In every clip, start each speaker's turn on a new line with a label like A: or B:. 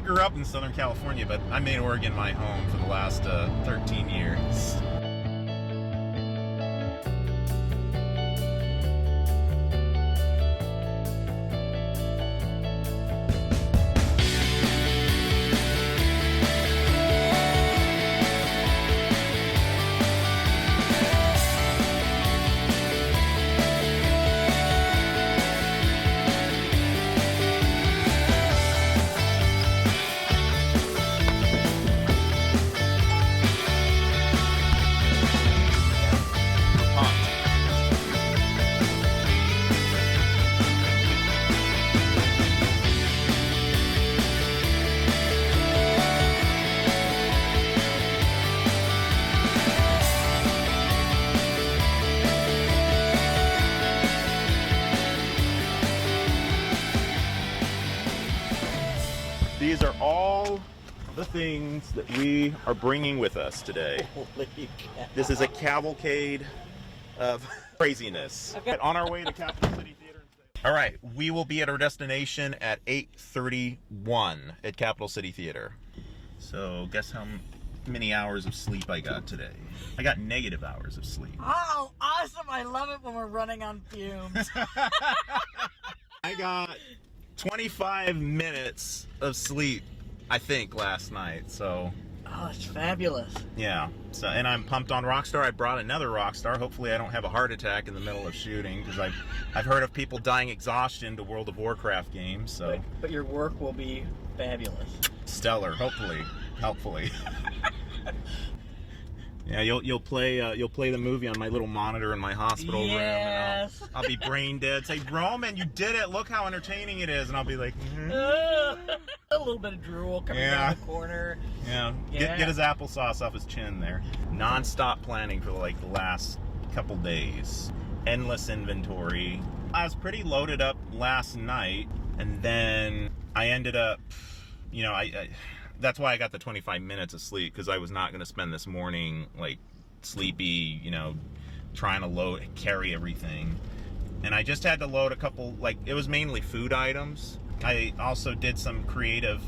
A: grew up in Southern California, but I made Oregon my home for the last 13 years. These are all the things that we are bringing with us today.
B: Holy cow.
A: This is a cavalcade of craziness. On our way to Capital City Theater. All right, we will be at our destination at 8:31 at Capital City Theater. So guess how many hours of sleep I got today? I got negative hours of sleep.
B: Oh, awesome. I love it when we're running on fumes.
A: I got 25 minutes of sleep, I think, last night. So
B: Oh, it's fabulous.
A: yeah. So, and I'm pumped on Rockstar. I brought another Rockstar. Hopefully I don't have a heart attack in the middle of shooting, because I've heard of people dying exhaustion to World of Warcraft games. So
B: But your work will be fabulous.
A: stellar. Hopefully. Yeah, you'll play the movie on my little monitor in my hospital room,
B: Yes.
A: and I'll be brain dead. Say, Roman, you did it! Look how entertaining it is, and I'll be like,
B: A little bit of drool coming down the corner.
A: yeah. Get his applesauce off his chin there. Non-stop planning for like the last couple days. Endless inventory. I was pretty loaded up last night, and then I ended up, I that's why I got the 25 minutes of sleep, because I was not going to spend this morning like sleepy, trying to carry everything. And I just had to load a couple, it was mainly food items. I also did some creative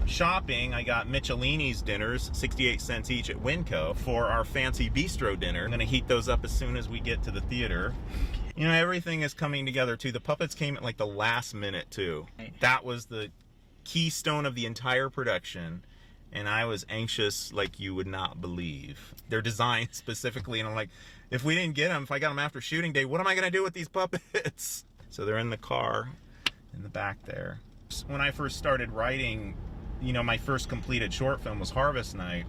A: shopping. I got Michelini's dinners, 68 cents each at Winco, for our fancy bistro dinner. I'm going to heat those up as soon as we get to the theater. Everything is coming together too. The puppets came at the last minute too. That was the keystone of the entire production, and I was anxious like you would not believe. They're designed specifically, and I'm like, if we didn't get them, if I got them after shooting day, what am I going to do with these puppets? So they're in the car in the back there. When I first started writing, my first completed short film was Harvest Night.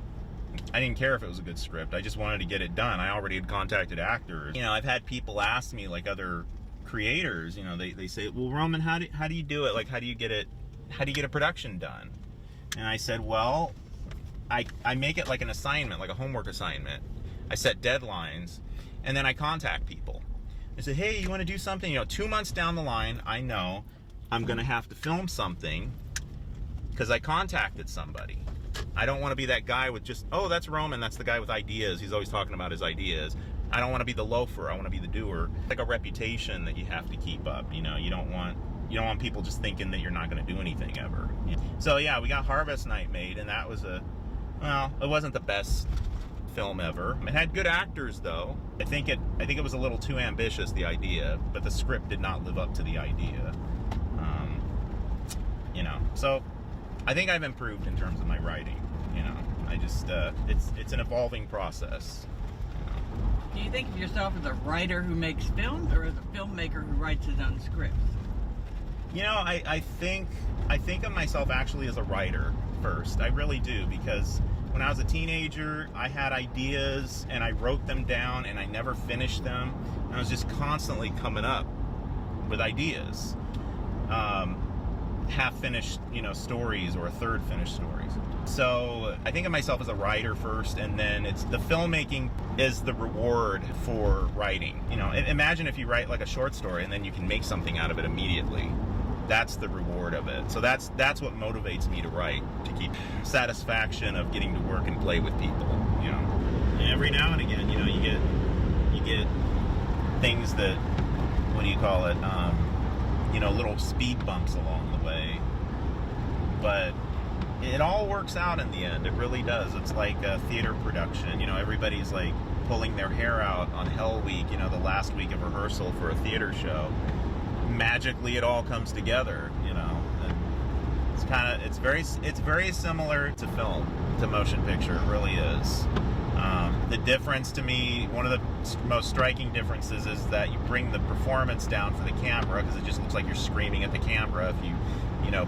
A: I didn't care if it was a good script. I just wanted to get it done. I already had contacted actors. I've had people ask me, other creators, they say, well, Roman, how do you do it? How do you get a production done? And I said, well, I make it like an assignment, like a homework assignment. I set deadlines, and then I contact people. I say, hey, you want to do something? 2 months down the line, I know I'm going to have to film something because I contacted somebody. I don't want to be that guy with just, oh, that's Roman, that's the guy with ideas. He's always talking about his ideas. I don't want to be the loafer. I want to be the doer. Like a reputation that you have to keep up. You don't want people just thinking that you're not going to do anything ever. So yeah, we got Harvest Night made, and that was it wasn't the best film ever. It had good actors though. I think it was a little too ambitious, the idea, but the script did not live up to the idea. So I think I've improved in terms of my writing. I just it's an evolving process.
B: Do you think of yourself as a writer who makes films, or as a filmmaker who writes his own scripts?
A: I think of myself actually as a writer first. I really do, because when I was a teenager, I had ideas and I wrote them down and I never finished them. And I was just constantly coming up with ideas. Half-finished, stories, or third-finished stories. So I think of myself as a writer first, and then the filmmaking is the reward for writing. Imagine if you write a short story and then you can make something out of it immediately. That's the reward of it. So that's what motivates me to write, to keep satisfaction of getting to work and play with people. And every now and again, you get things that, what do you call it? Little speed bumps along the way. But it all works out in the end. It really does. It's like a theater production. You know, everybody's like pulling their hair out on Hell Week, you know, the last week of rehearsal for a theater show. Magically, it all comes together, you know. And it's very similar to film, to motion picture. It really is. The difference to me, one of the most striking differences, is that you bring the performance down for the camera, because it just looks like you're screaming at the camera if you know,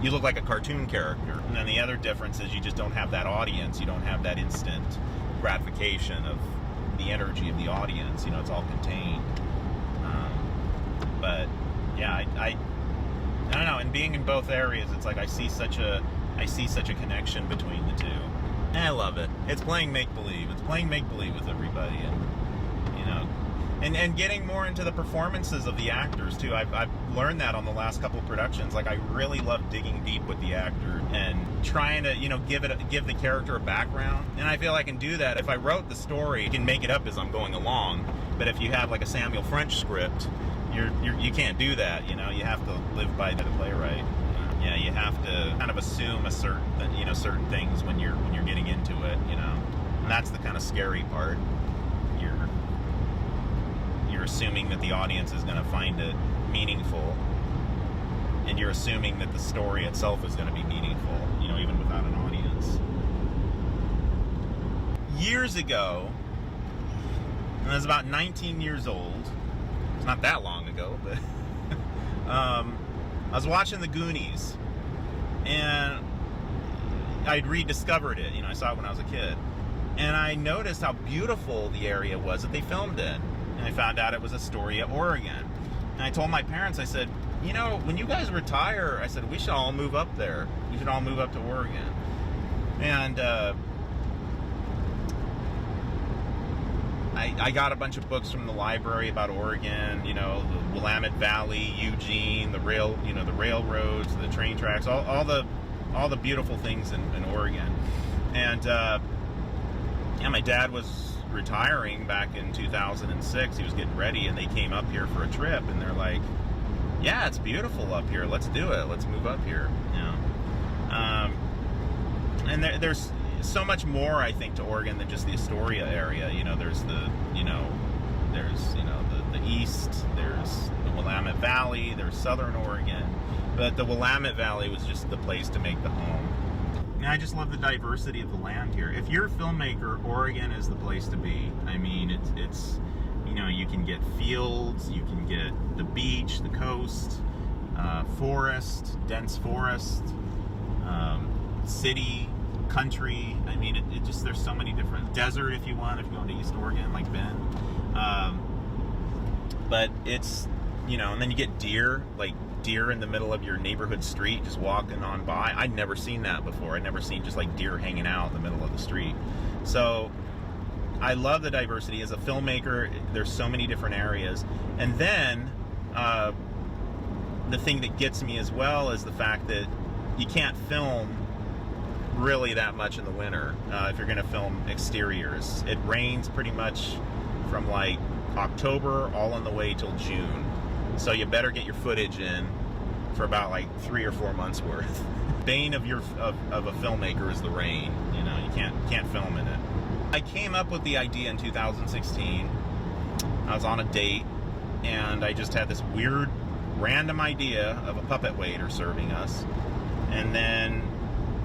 A: you look like a cartoon character. And then the other difference is you just don't have that audience. You don't have that instant gratification of the energy of the audience. You know, it's all contained. But yeah, I don't know. And being in both areas, it's like I see such a connection between the two. And I love it. It's playing make-believe. It's playing make-believe with everybody, and you know, and getting more into the performances of the actors too. I've learned that on the last couple of productions. Like, I really love digging deep with the actor and trying to, you know, give the character a background. And I feel I can do that. If I wrote the story, I can make it up as I'm going along. But if you have like a Samuel French script, you can't do that. You know, you have to live by the playwright. Yeah, you have to kind of assume certain things when you're getting into it, you know, and that's the kind of scary part. You're assuming that the audience is going to find it meaningful, and you're assuming that the story itself is going to be meaningful, you know, even without an audience. Years ago, and I was about 19 years old. It's not that long ago, but I was watching The Goonies, and I'd rediscovered it. You know, I saw it when I was a kid, and I noticed how beautiful the area was that they filmed in. And I found out it was Astoria, Oregon. And I told my parents, I said, you know, when you guys retire, I said, we should all move up there. We should all move up to Oregon. And I got a bunch of books from the library about Oregon, you know, the Willamette Valley, Eugene, the railroads, the train tracks, all the beautiful things in Oregon. And yeah, my dad was retiring back in 2006. He was getting ready, and they came up here for a trip, and they're like, yeah, it's beautiful up here. Let's do it. Let's move up here. You know, and there's so much more, I think, to Oregon than just the Astoria area. You know, there's the east, there's the Willamette Valley, there's southern Oregon, but the Willamette Valley was just the place to make the home. And I just love the diversity of the land here. If you're a filmmaker, Oregon is the place to be. I mean, it's you know, you can get fields, you can get the beach, the coast, forest, dense forest, city, country. I mean, it just, there's so many different, desert if you want, if you go into East Oregon, like Ben. But it's, you know, and then you get deer in the middle of your neighborhood street, just walking on by. I'd never seen that before. I'd never seen just like deer hanging out in the middle of the street. So I love the diversity. As a filmmaker, there's so many different areas. And then the thing that gets me as well is the fact that you can't film really that much in the winter if you're going to film exteriors. It rains pretty much from like October all on the way till June. So you better get your footage in for about like 3 or 4 months worth. Bane of a filmmaker is the rain. You know, you can't film in it. I came up with the idea in 2016. I was on a date, and I just had this weird, random idea of a puppet waiter serving us. And then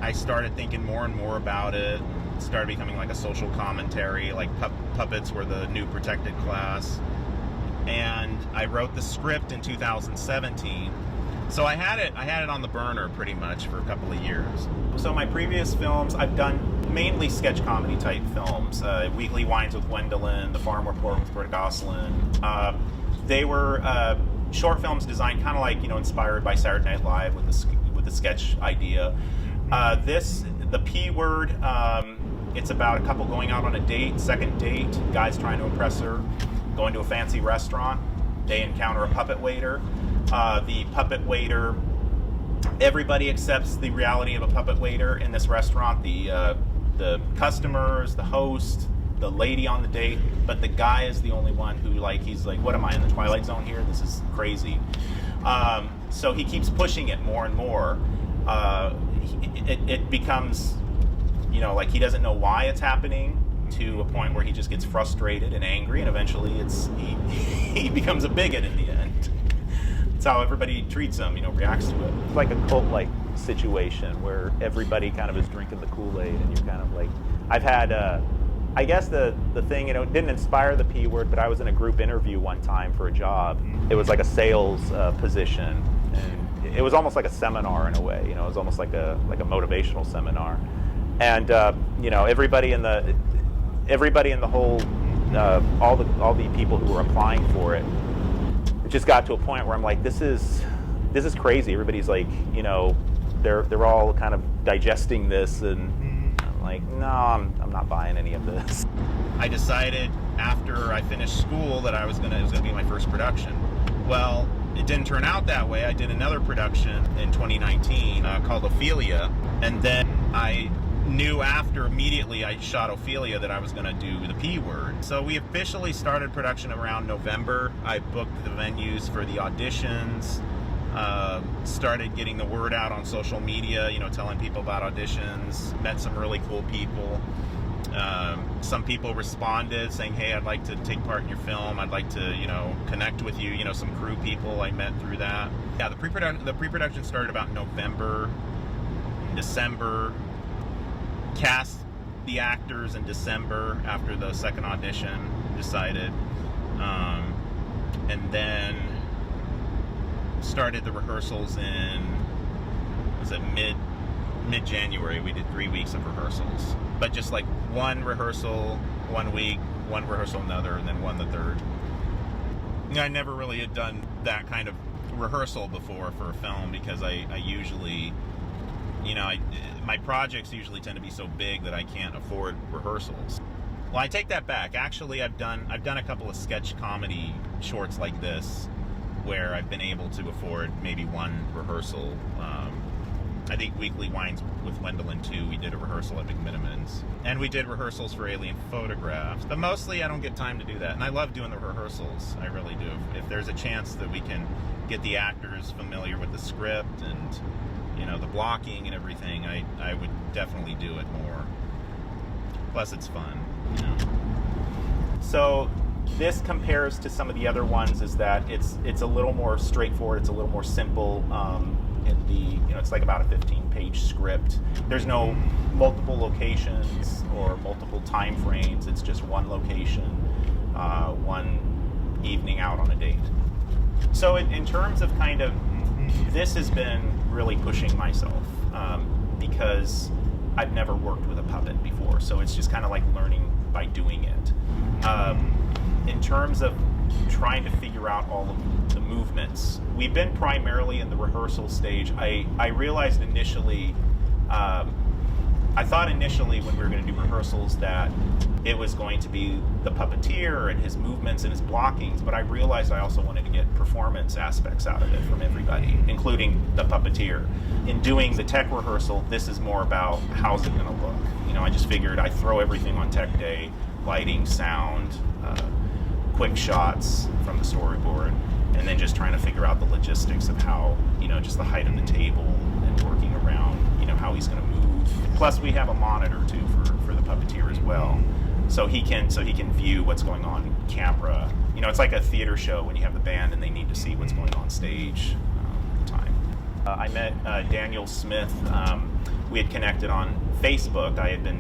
A: I started thinking more and more about it. It started becoming like a social commentary, like puppets were the new protected class. And I wrote the script in 2017. So I had it on the burner pretty much for a couple of years. So my previous films, I've done mainly sketch comedy type films. Weekly Wines with Gwendolyn, The Farm Report with Rick Gosselin. They were short films designed kind of like, you know, inspired by Saturday Night Live with the sketch idea. The P Word, it's about a couple going out on a date, second date, guy's trying to impress her, going to a fancy restaurant. They encounter a puppet waiter. The puppet waiter, everybody accepts the reality of a puppet waiter in this restaurant. The customers, the host, the lady on the date, but the guy is the only one who, like, he's like, what am I, in the Twilight Zone here? This is crazy. So he keeps pushing it more and more. it becomes, like he doesn't know why it's happening, to a point where he just gets frustrated and angry, and eventually he becomes a bigot in the end. That's how everybody treats him, reacts to it.
C: It's like a cult-like situation where everybody kind of is drinking the Kool-Aid, and you're kind of like, I've had, I guess the thing, it didn't inspire the P word, but I was in a group interview one time for a job. It was like a sales position, and it was almost like a seminar in a way. It was almost like a motivational seminar, and everybody in the whole, all the people who were applying for it, it just got to a point where I'm like, this is crazy. Everybody's like, they're all kind of digesting this, and I'm like, no, I'm not buying any of this.
A: I decided after I finished school that it was gonna be my first production. Well, it didn't turn out that way. I did another production in 2019 called Ophelia, and then I knew immediately I shot Ophelia that I was going to do the P word. So we officially started production around November. I booked the venues for the auditions, started getting the word out on social media, telling people about auditions, met some really cool people. Some people responded saying, hey, I'd like to take part in your film. I'd like to, connect with you. Some crew people I met through that. Yeah, the pre-production started about November, December. Cast the actors in December after the second audition, decided, and then started the rehearsals mid-January. We did 3 weeks of rehearsals, but just like one rehearsal 1 week, one rehearsal another, and then one the third. I never really had done that kind of rehearsal before for a film, because I usually, my projects usually tend to be so big that I can't afford rehearsals. Well, I take that back. Actually, I've done a couple of sketch comedy shorts like this, where I've been able to afford maybe one rehearsal. I think Weekly Wines with Wendell 2, we did a rehearsal at McMinimans, and we did rehearsals for Alien Photographs. But mostly, I don't get time to do that, and I love doing the rehearsals. I really do. If there's a chance that we can get the actors familiar with the script and the blocking and everything, I would definitely do it more. Plus, it's fun. So this compares to some of the other ones is that it's a little more straightforward. It's a little more simple. It's like about a 15-page script. There's no multiple locations or multiple time frames. It's just one location, one evening out on a date. So in terms of kind of, this has been really pushing myself, because I've never worked with a puppet before. So it's just kind of like learning by doing it. In terms of trying to figure out all of the movements, we've been primarily in the rehearsal stage. I realized initially, I thought initially when we were going to do rehearsals that it was going to be the puppeteer and his movements and his blockings, but I realized I also wanted to get performance aspects out of it from everybody, including the puppeteer. In doing the tech rehearsal, this is more about how's it going to look. I just figured I'd throw everything on tech day, lighting, sound, quick shots from the storyboard, and then just trying to figure out the logistics of how, just the height of the table and working around, how he's going to move. Plus, we have a monitor too for the puppeteer as well, so he can view what's going on camera. It's like a theater show when you have the band and they need to see what's going on stage at the time. I met Daniel Smith. We had connected on Facebook. I had been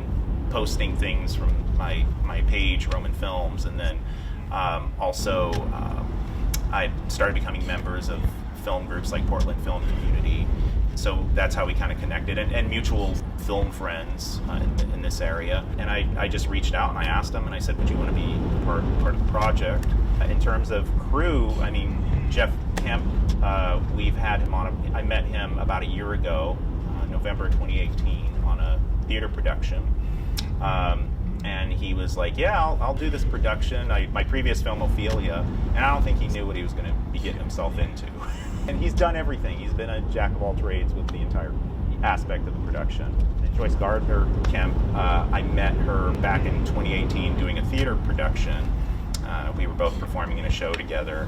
A: posting things from my page, Roman Films, and then also I started becoming members of film groups like Portland Film Community. So that's how we kind of connected, and mutual film friends in this area. And I just reached out and I asked them, and I said, would you want to be part of the project? In terms of crew, Jeff Kemp, we've had him on, I met him about a year ago, November 2018, on a theater production. And he was like, yeah, I'll do this production. My previous film, Ophelia, and I don't think he knew what he was going to be getting himself into. And he's done everything. He's been a jack of all trades with the entire aspect of the production. And Joyce Gardner Kemp, I met her back in 2018 doing a theater production. We were both performing in a show together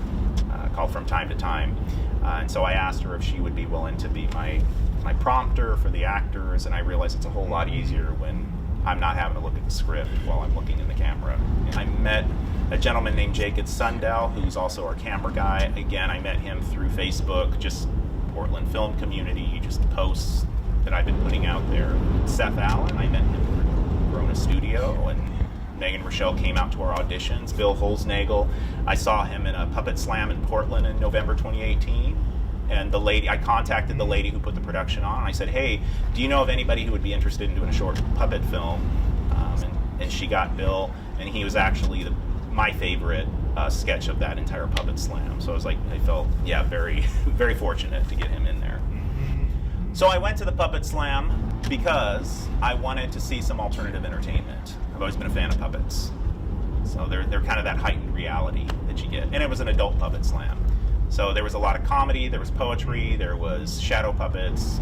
A: called From Time to Time. And so I asked her if she would be willing to be my my prompter for the actors, and I realized it's a whole lot easier when I'm not having to look at the script while I'm looking in the camera. I met a gentleman named Jacob Sundell, who's also our camera guy. Again, I met him through Facebook, just Portland film community, just posts that I've been putting out there. Seth Allen, I met him at Corona Studio, and Megan Rochelle came out to our auditions. Bill Holznagel, I saw him in a Puppet Slam in Portland in November 2018. And I contacted the lady who put the production on, and I said, hey, do you know of anybody who would be interested in doing a short puppet film? And she got Bill, and he was actually my favorite sketch of that entire Puppet Slam. So I felt, very, very fortunate to get him in there. So I went to the Puppet Slam because I wanted to see some alternative entertainment. I've always been a fan of puppets. So they're kind of that heightened reality that you get. And it was an adult Puppet Slam. So there was a lot of comedy, there was poetry, there was shadow puppets,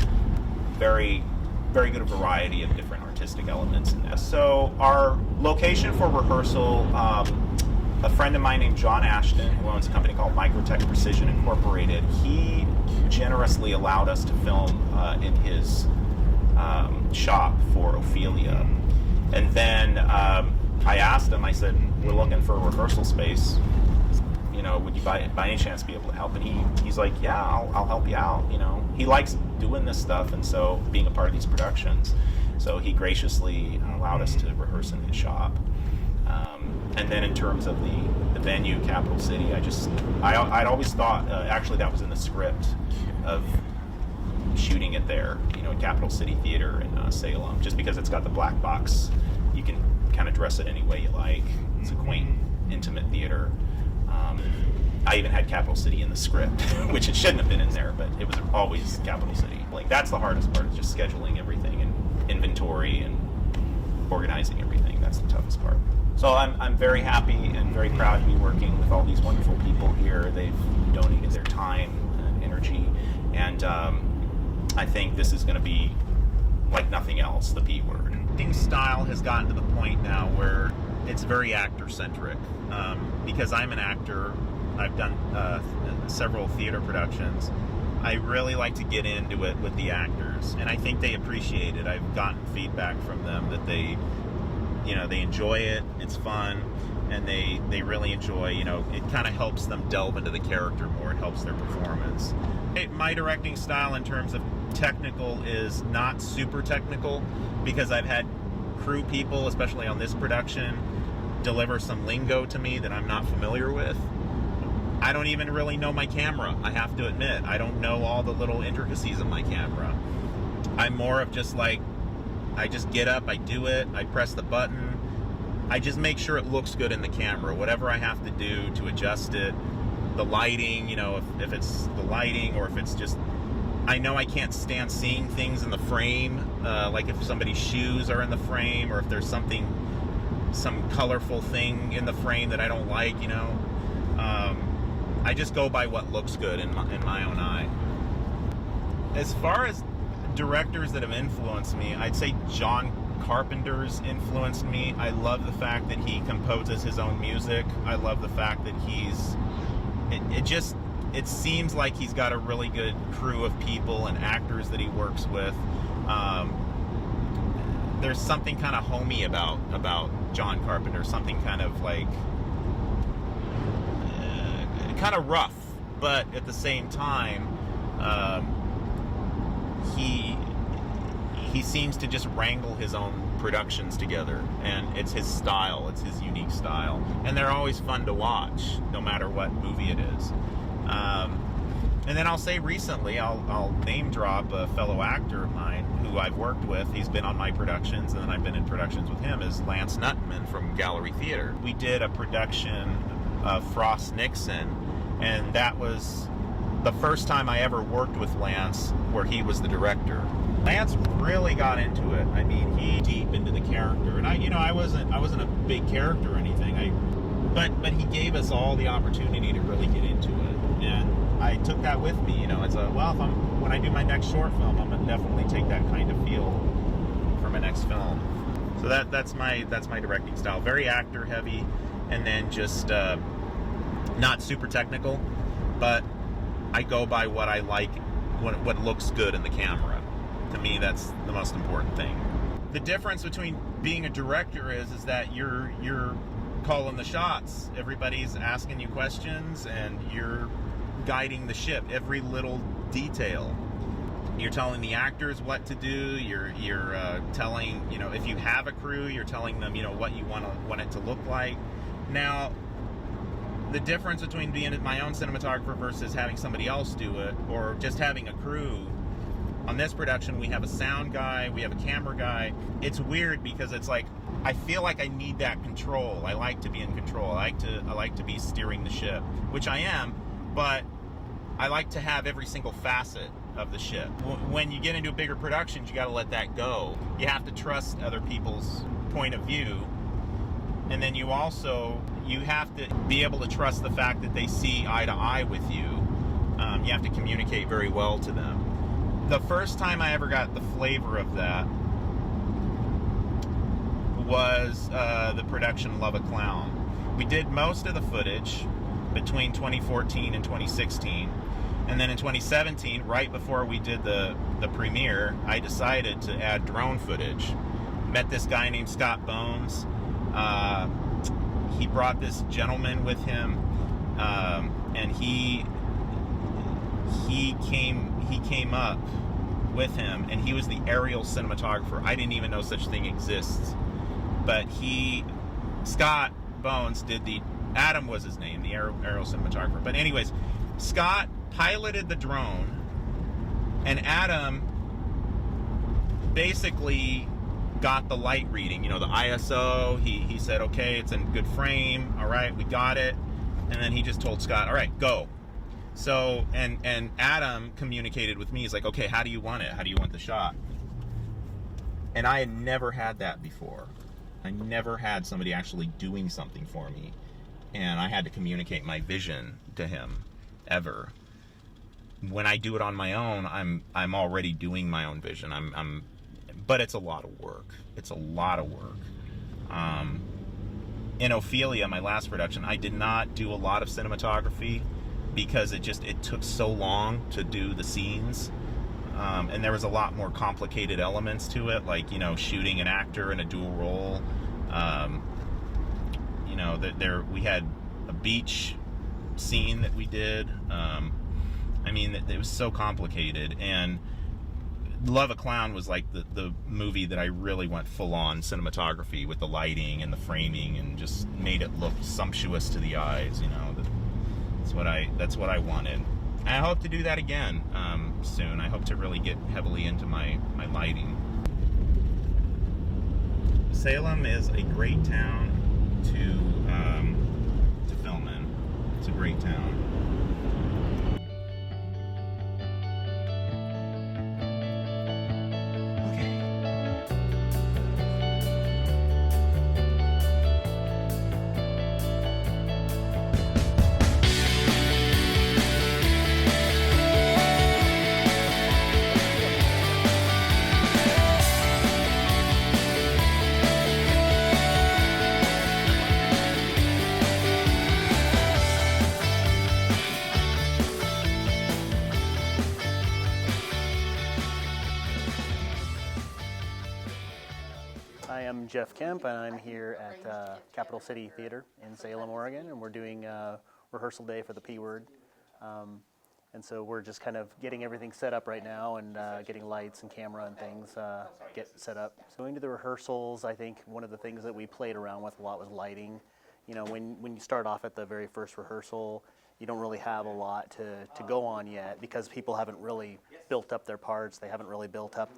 A: very, very good variety of different artistic elements in that. So our location for rehearsal, a friend of mine named John Ashton, who owns a company called Microtech Precision Incorporated, he generously allowed us to film in his shop for Ophelia. And then I asked him, I said, we're looking for a rehearsal space. Would you by any chance be able to help? And he's like, yeah, I'll help you out. He likes doing this stuff, and so being a part of these productions. So he graciously allowed us to rehearse in his shop. And then in terms of the venue, Capital City, I'd always thought, actually that was in the script of shooting it there, at Capital City Theater in Salem, just because it's got the black box. You can kind of dress it any way you like. It's a quaint, intimate theater. I even had Capital City in the script, which it shouldn't have been in there, but it was always Capital City. That's the hardest part, is just scheduling everything and inventory and organizing everything. That's the toughest part. So I'm very happy and very proud to be working with all these wonderful people here. They've donated their time and energy, and I think this is going to be like nothing else, the P word. Acting style has gotten to the point now where it's very actor-centric. Because I'm an actor, I've done several theater productions. I really like to get into it with the actors, and I think they appreciate it. I've gotten feedback from them that they enjoy it, it's fun, and they really enjoy, it kind of helps them delve into the character more, it helps their performance. My directing style in terms of technical is not super technical, because I've had crew people, especially on this production, deliver some lingo to me that I'm not familiar with. I don't even really know my camera, I have to admit. I don't know all the little intricacies of my camera. I'm more of just I just get up, I do it, I press the button. I just make sure it looks good in the camera, whatever I have to do to adjust it. The lighting, if it's the lighting, or if it's just, I know I can't stand seeing things in the frame, like if somebody's shoes are in the frame, or if there's some colorful thing in the frame that I don't like, I just go by what looks good in my own eye. As far as directors that have influenced me, I'd say John Carpenter's influenced me. I love the fact that he composes his own music. I love the fact that it seems like he's got a really good crew of people and actors that he works with. There's something kind of homey about John Carpenter, something kind of kind of rough, but at the same time, he seems to just wrangle his own productions together, and it's his style, it's his unique style, and they're always fun to watch, no matter what movie it is. And then I'll say recently, I'll name drop a fellow actor of mine who I've worked with. He's been on my productions, and then I've been in productions with him, is Lance Nutman from Gallery Theater. We did a production of Frost Nixon, and that was the first time I ever worked with Lance where he was the director. Lance really got into it. I mean, he deep into the character, and I wasn't a big character or anything. But he gave us all the opportunity to really get into it, and I took that with me. It's when I do my next short film, I'm gonna definitely take that kind of feel for my next film. So that's my directing style. Very actor heavy, and then just not super technical, but I go by what I like, what looks good in the camera. To me, that's the most important thing. The difference between being a director is that you're calling the shots. Everybody's asking you questions, and you're guiding the ship. Every little detail. You're telling the actors what to do. You're telling, if you have a crew, you're telling them, what you want it to look like. Now, the difference between being my own cinematographer versus having somebody else do it, or just having a crew. On this production, we have a sound guy, we have a camera guy. It's weird because it's like, I feel like I need that control. I like to be in control. I like to be steering the ship, which I am, but I like to have every single facet of the ship. When you get into bigger productions, you got to let that go. You have to trust other people's point of view, and then you have to be able to trust the fact that they see eye to eye with you. You have to communicate very well to them. The first time I ever got the flavor of that was the production Love a Clown. We did most of the footage between 2014 and 2016. And then in 2017, right before we did the premiere, I decided to add drone footage. Met this guy named Scott Bones. He brought this gentleman with him, and he came up with him, and he was the aerial cinematographer. I didn't even know such thing exists. But Scott Bones did Adam was his name, the aerial cinematographer. But anyways, Scott piloted the drone, and Adam basically got the light reading, the ISO. He said, okay, it's in good frame. All right, we got it. And then he just told Scott, all right, go. So, and Adam communicated with me. He's like, okay, how do you want it? How do you want the shot? And I had never had that before. I never had somebody actually doing something for me. And I had to communicate my vision to him, ever. When I do it on my own, I'm already doing my own vision. But it's a lot of work. It's a lot of work. In Ophelia, my last production, I did not do a lot of cinematography because it took so long to do the scenes. And there was a lot more complicated elements to it, like, shooting an actor in a dual role. We had a beach scene that we did. It was so complicated. And Love a Clown was like the movie that I really went full on cinematography with the lighting and the framing, and just made it look sumptuous to the eyes. That's what I wanted. And I hope to do that again soon. I hope to really get heavily into my lighting. Salem is a great town to film in. It's a great town.
D: I'm Jeff Kemp, and I'm here at Capital City Theater in Salem, Oregon, and we're doing rehearsal day for the P Word. And so we're just kind of getting everything set up right now, and getting lights and camera and things get set up. So going to the rehearsals, I think one of the things that we played around with a lot was lighting. When you start off at the very first rehearsal, you don't really have a lot to go on yet, because people haven't really built up their parts. They haven't really built up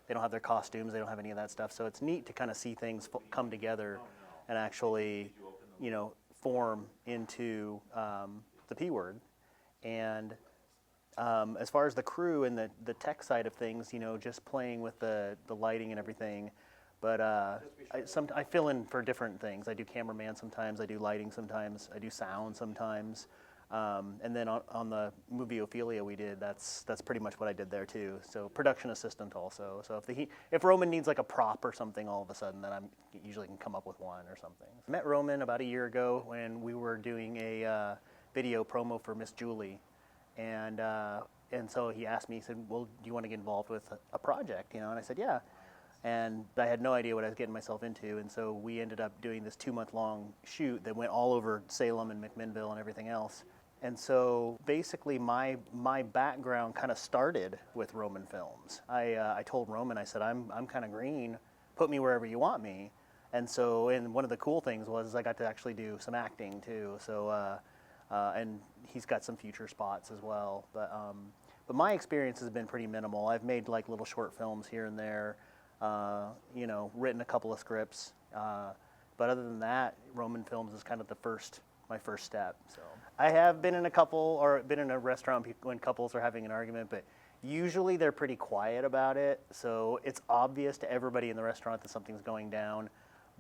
D: they don't have their costumes. They don't have any of that stuff. So it's neat to kind of see things come together and actually, form into the P Word. And as far as the crew and the tech side of things, just playing with the lighting and everything. But I fill in for different things. I do cameraman sometimes. I do lighting sometimes. I do sound sometimes. And then on the movie Ophelia we did, that's pretty much what I did there too. So production assistant also. So if Roman needs like a prop or something all of a sudden, then I usually can come up with one or something. I met Roman about a year ago when we were doing a video promo for Miss Julie, and and so he asked me, he said, well, do you want to get involved with a project, and I said, yeah. And I had no idea what I was getting myself into, and so we ended up doing this 2-month-long shoot that went all over Salem and McMinnville and everything else. And so basically my background kind of started with Roman films. I told Roman, I said, I'm kind of green, put me wherever you want me. And so, and one of the cool things was I got to actually do some acting too. So, and he's got some future spots as well. But my experience has been pretty minimal. I've made like little short films here and there. Written a couple of scripts, but other than that, Roman Films is kind of my first step. So I have been in a restaurant when couples are having an argument, but usually they're pretty quiet about it. So it's obvious to everybody in the restaurant that something's going down,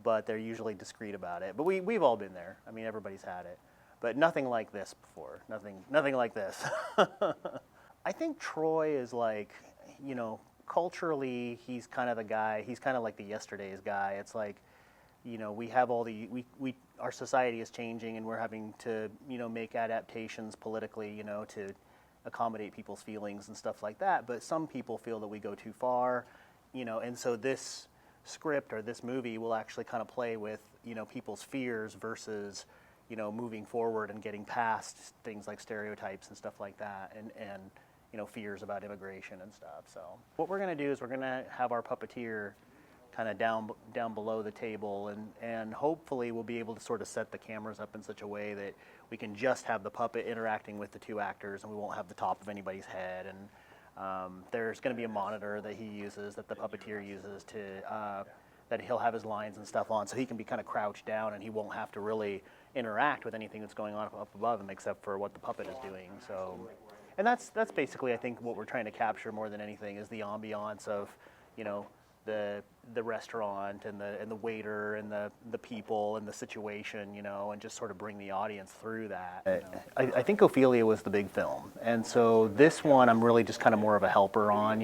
D: but they're usually discreet about it. But we've all been there. I mean, everybody's had it, but nothing like this before. Nothing like this. I think Troy is like, culturally, he's kind of the guy. He's kind of like the Yesterday's guy. It's like, we have our society is changing, and we're having to, make adaptations politically, to accommodate people's feelings and stuff like that. But some people feel that we go too far, and so this script or this movie will actually kind of play with, people's fears versus, moving forward and getting past things like stereotypes and stuff like that, and fears about immigration and stuff. So what we're going to do is we're going to have our puppeteer kind of down below the table, and hopefully we'll be able to sort of set the cameras up in such a way that we can just have the puppet interacting with the two actors, and we won't have the top of anybody's head. And there's going to be a monitor that he uses, that the puppeteer uses to that he'll have his lines and stuff on, so he can be kind of crouched down, and he won't have to really interact with anything that's going on up above him except for what the puppet is doing. So. And that's basically, I think, what we're trying to capture more than anything is the ambiance of, the restaurant and the waiter and the people and the situation, and just sort of bring the audience through that. I think Ophelia was the big film, and so this one I'm really just kind of more of a helper on,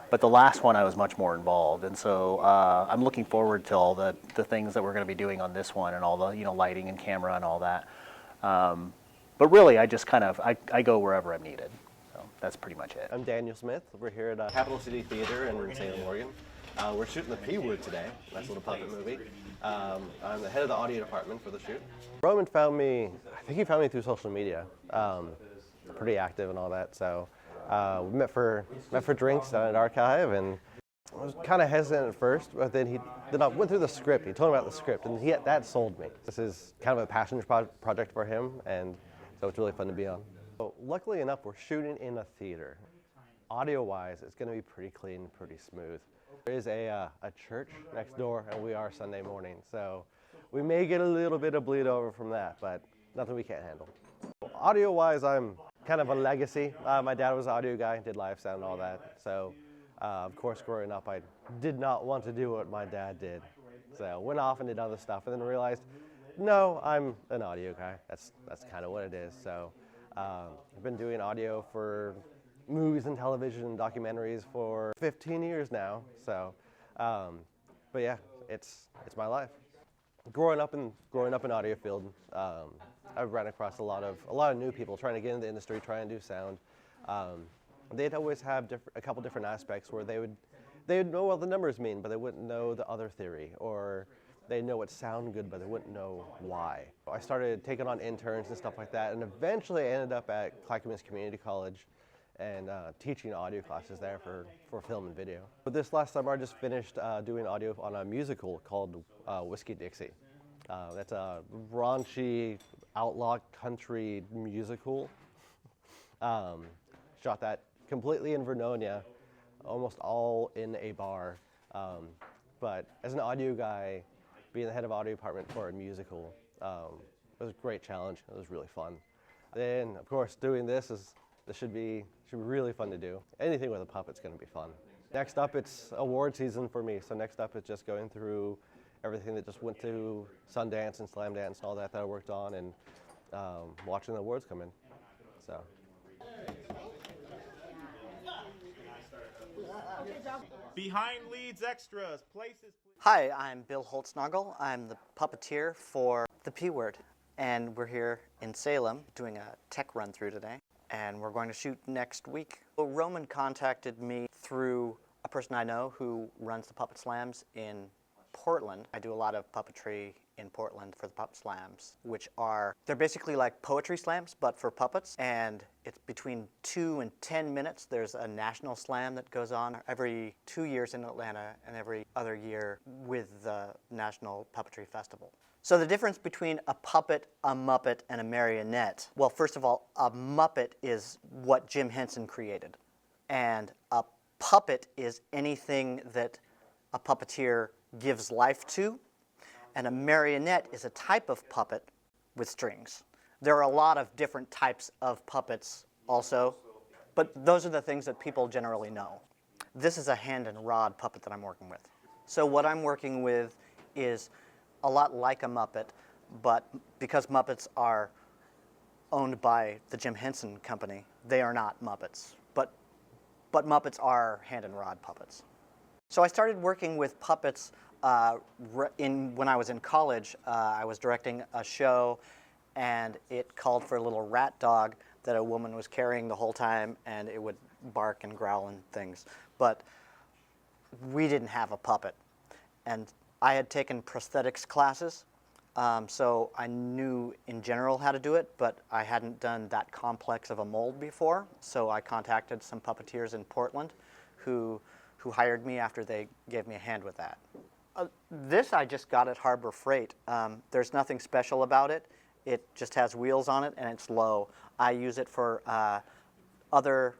D: But the last one I was much more involved, and so I'm looking forward to all the things that we're going to be doing on this one and all the lighting and camera and all that. But really, I just kind of, I go wherever I'm needed. So that's pretty much it.
E: I'm Daniel Smith. We're here at Capital City Theater in Salem, Oregon. We're shooting the P Word today. Nice little puppet movie. I'm the head of the audio department for the shoot. Roman found me, I think he found me through social media. Pretty active and all that. So we met for drinks down at Archive, and I was kind of hesitant at first, but then I went through the script. He told me about the script, and that sold me. This is kind of a passion project for him, and so it's really fun to be on. So luckily enough, we're shooting in a theater. Audio-wise, it's going to be pretty clean, pretty smooth. There is a church next door, and we are Sunday morning, so we may get a little bit of bleed over from that, but nothing we can't handle. Audio-wise, I'm kind of a legacy. My dad was an audio guy, did live sound and all that, so of course, growing up, I did not want to do what my dad did, so went off and did other stuff, and then realized, no, I'm an audio guy. That's kind of what it is. So I've been doing audio for movies and television and documentaries for 15 years now. So, but yeah, it's my life. Growing up in audio field, I've run across a lot of new people trying to get into the industry, trying to do sound. They'd always have a couple different aspects where they would know what the numbers mean, but they wouldn't know the other theory, or they know it sound good, but they wouldn't know why. I started taking on interns and stuff like that, and eventually I ended up at Clackamas Community College and teaching audio classes there for film and video. But this last summer I just finished doing audio on a musical called Whiskey Dixie. That's a raunchy outlaw country musical. Shot that completely in Vernonia, almost all in a bar. But as an audio guy, being the head of audio department for a musical was a great challenge. It was really fun. Then, of course, doing this should be really fun to do. Anything with a puppet's going to be fun. Next up, it's award season for me. So next up, it's just going through everything that just went to Sundance and Slam Dance and all that I worked on, and watching the awards come in. So.
A: Behind leads, extras, places.
F: Hi, I'm Bill Holtznagel. I'm the puppeteer for the P Word, and we're here in Salem doing a tech run through today. and we're going to shoot next week. Well, Roman contacted me through a person I know who runs the Puppet Slams in Portland. I do a lot of puppetry in Portland for the Puppet Slams, they're basically like poetry slams, but for puppets, and it's between 2 and 10 minutes. There's a national slam that goes on every 2 years in Atlanta and every other year with the National Puppetry Festival. So the difference between a puppet, a Muppet, and a marionette, well, first of all, a Muppet is what Jim Henson created, and a puppet is anything that a puppeteer gives life to, and a marionette is a type of puppet with strings. There are a lot of different types of puppets also, but those are the things that people generally know. This is a hand and rod puppet that I'm working with. So what I'm working with is a lot like a Muppet, but because Muppets are owned by the Jim Henson Company, they are not Muppets, but Muppets are hand and rod puppets. So I started working with puppets when I was in college. I was directing a show, and it called for a little rat dog that a woman was carrying the whole time, and it would bark and growl and things. But we didn't have a puppet. And I had taken prosthetics classes, so I knew in general how to do it, but I hadn't done that complex of a mold before. So I contacted some puppeteers in Portland who hired me after they gave me a hand with that. This I just got at Harbor Freight. There's nothing special about it. It just has wheels on it and it's low. I use it for other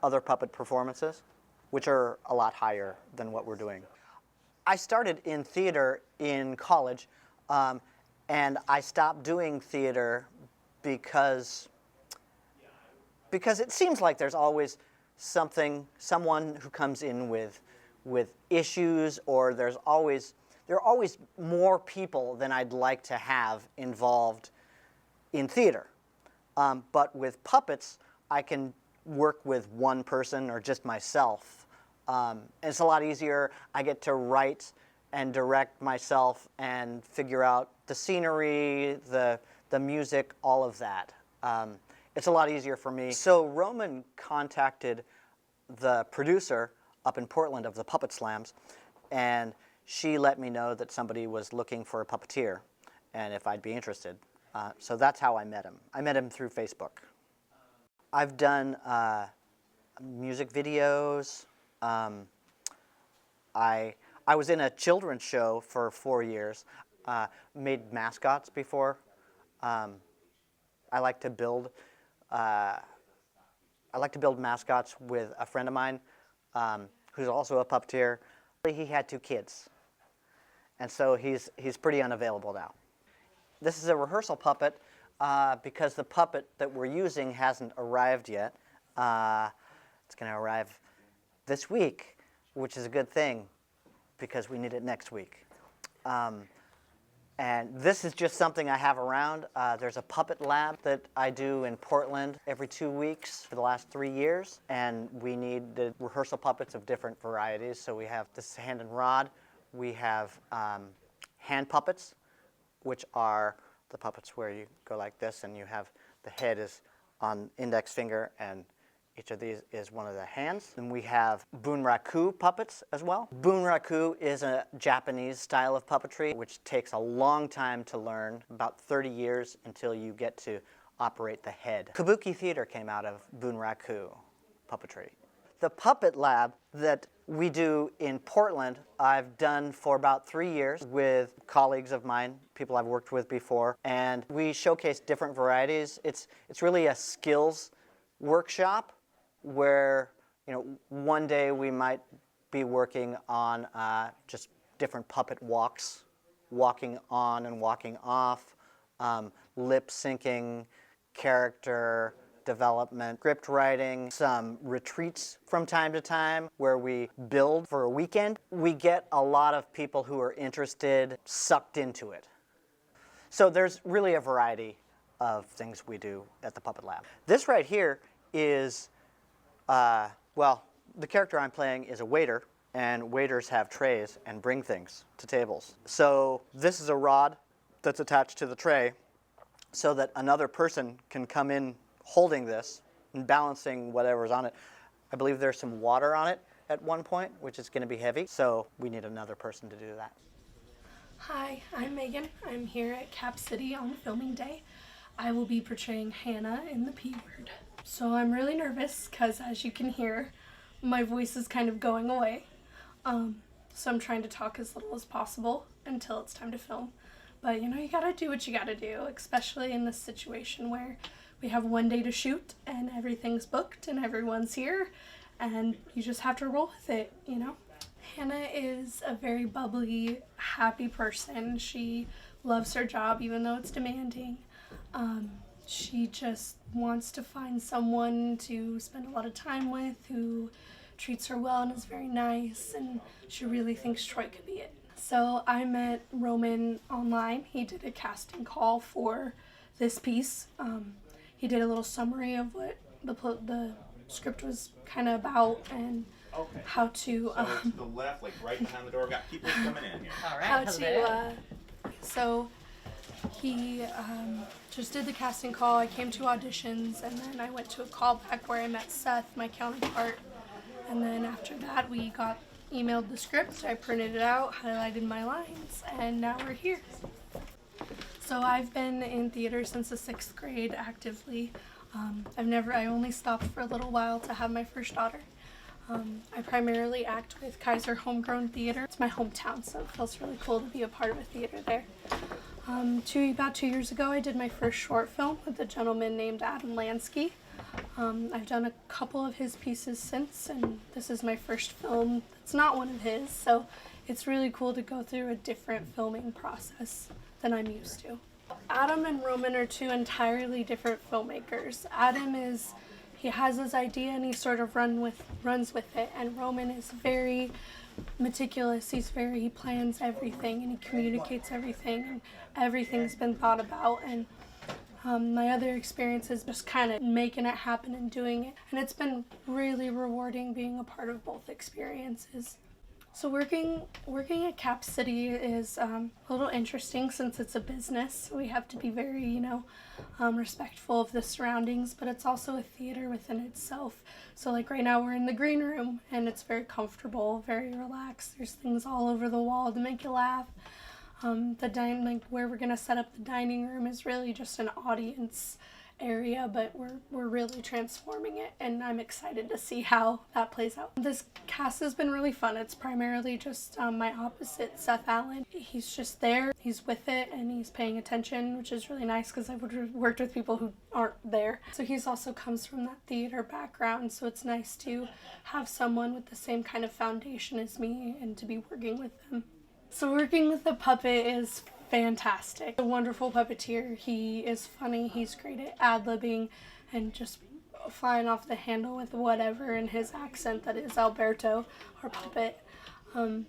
F: puppet performances, which are a lot higher than what we're doing. I started in theater in college, and I stopped doing theater because it seems like there's always someone who comes in with issues, or there are always more people than I'd like to have involved in theater. But with puppets, I can work with one person or just myself. It's a lot easier. I get to write and direct myself and figure out the scenery, the music, all of that. It's a lot easier for me. So Roman contacted the producer up in Portland of the Puppet Slams, and she let me know that somebody was looking for a puppeteer and if I'd be interested. So that's how I met him. I met him through Facebook. I've done music videos. I was in a children's show for 4 years, made mascots before. I like to build mascots with a friend of mine who's also a puppeteer. He had 2 kids, and so he's pretty unavailable now. This is a rehearsal puppet because the puppet that we're using hasn't arrived yet. It's going to arrive this week, which is a good thing because we need it next week. And this is just something I have around. There's a puppet lab that I do in Portland every 2 weeks for the last 3 years, and we need the rehearsal puppets of different varieties. So we have this hand and rod. We have hand puppets, which are the puppets where you go like this, and you have the head is on index finger, and each of these is one of the hands. And we have bunraku puppets as well. Bunraku is a Japanese style of puppetry, which takes a long time to learn, about 30 years until you get to operate the head. Kabuki theater came out of bunraku puppetry. The puppet lab that we do in Portland, I've done for about 3 years with colleagues of mine, people I've worked with before, and we showcase different varieties. It's really a skills workshop where, one day we might be working on just different puppet walks, walking on and walking off, lip syncing, character development, script writing, some retreats from time to time where we build for a weekend. We get a lot of people who are interested, sucked into it. So there's really a variety of things we do at the Puppet Lab. This right here is, the character I'm playing is a waiter, and waiters have trays and bring things to tables. So this is a rod that's attached to the tray so that another person can come in holding this and balancing whatever's on it. I believe there's some water on it at one point, which is going to be heavy, so we need another person to do that.
G: Hi, I'm Megan. I'm here at Cap City on filming day. I will be portraying Hannah in the P Word. So I'm really nervous because, as you can hear, my voice is kind of going away. So I'm trying to talk as little as possible until it's time to film. But you know, you gotta do what you gotta do, especially in this situation where we have one day to shoot and everything's booked and everyone's here and you just have to roll with it, you know? Hannah is a very bubbly, happy person. She loves her job even though it's demanding. She just wants to find someone to spend a lot of time with who treats her well and is very nice, and she really thinks Troy could be it. So I met Roman online. He did a casting call for this piece. He did a little summary of what the script was kind of about and how to
A: to the left, like right behind the door. Got people coming in here.
B: All right.
G: how to so he just did the casting call. I came to auditions, and then I went to a callback where I met Seth, my counterpart, and then after that we got emailed the script. I printed it out, highlighted my lines, and now we're here. So I've been in theater since the 6th grade actively. I only stopped for a little while to have my first daughter. I primarily act with Kaiser Homegrown Theater. It's my hometown, so it feels really cool to be a part of a theater there. About 2 years ago, I did my first short film with a gentleman named Adam Lansky. I've done a couple of his pieces since, and this is my first film that's not one of his, so it's really cool to go through a different filming process than I'm used to. Adam and Roman are two entirely different filmmakers. He has his idea and he sort of runs with it, and Roman is very meticulous. He plans everything and he communicates everything, and everything's been thought about. And my other experience is just kind of making it happen and doing it, and it's been really rewarding being a part of both experiences. So working at Cap City is a little interesting since it's a business. We have to be very, respectful of the surroundings, but it's also a theater within itself. So like right now we're in the green room and it's very comfortable, very relaxed. There's things all over the wall to make you laugh. Where we're gonna set up the dining room is really just an audience area, but we're really transforming it, and I'm excited to see how that plays out. This cast has been really fun. It's primarily just my opposite, Seth Allen. He's just there, he's with it, and he's paying attention, which is really nice because I've worked with people who aren't there. So he's also comes from that theater background, so it's nice to have someone with the same kind of foundation as me and to be working with them. So working with a puppet is fantastic. A wonderful puppeteer. He is funny. He's great at ad-libbing and just flying off the handle with whatever in his accent that is Alberto, our puppet.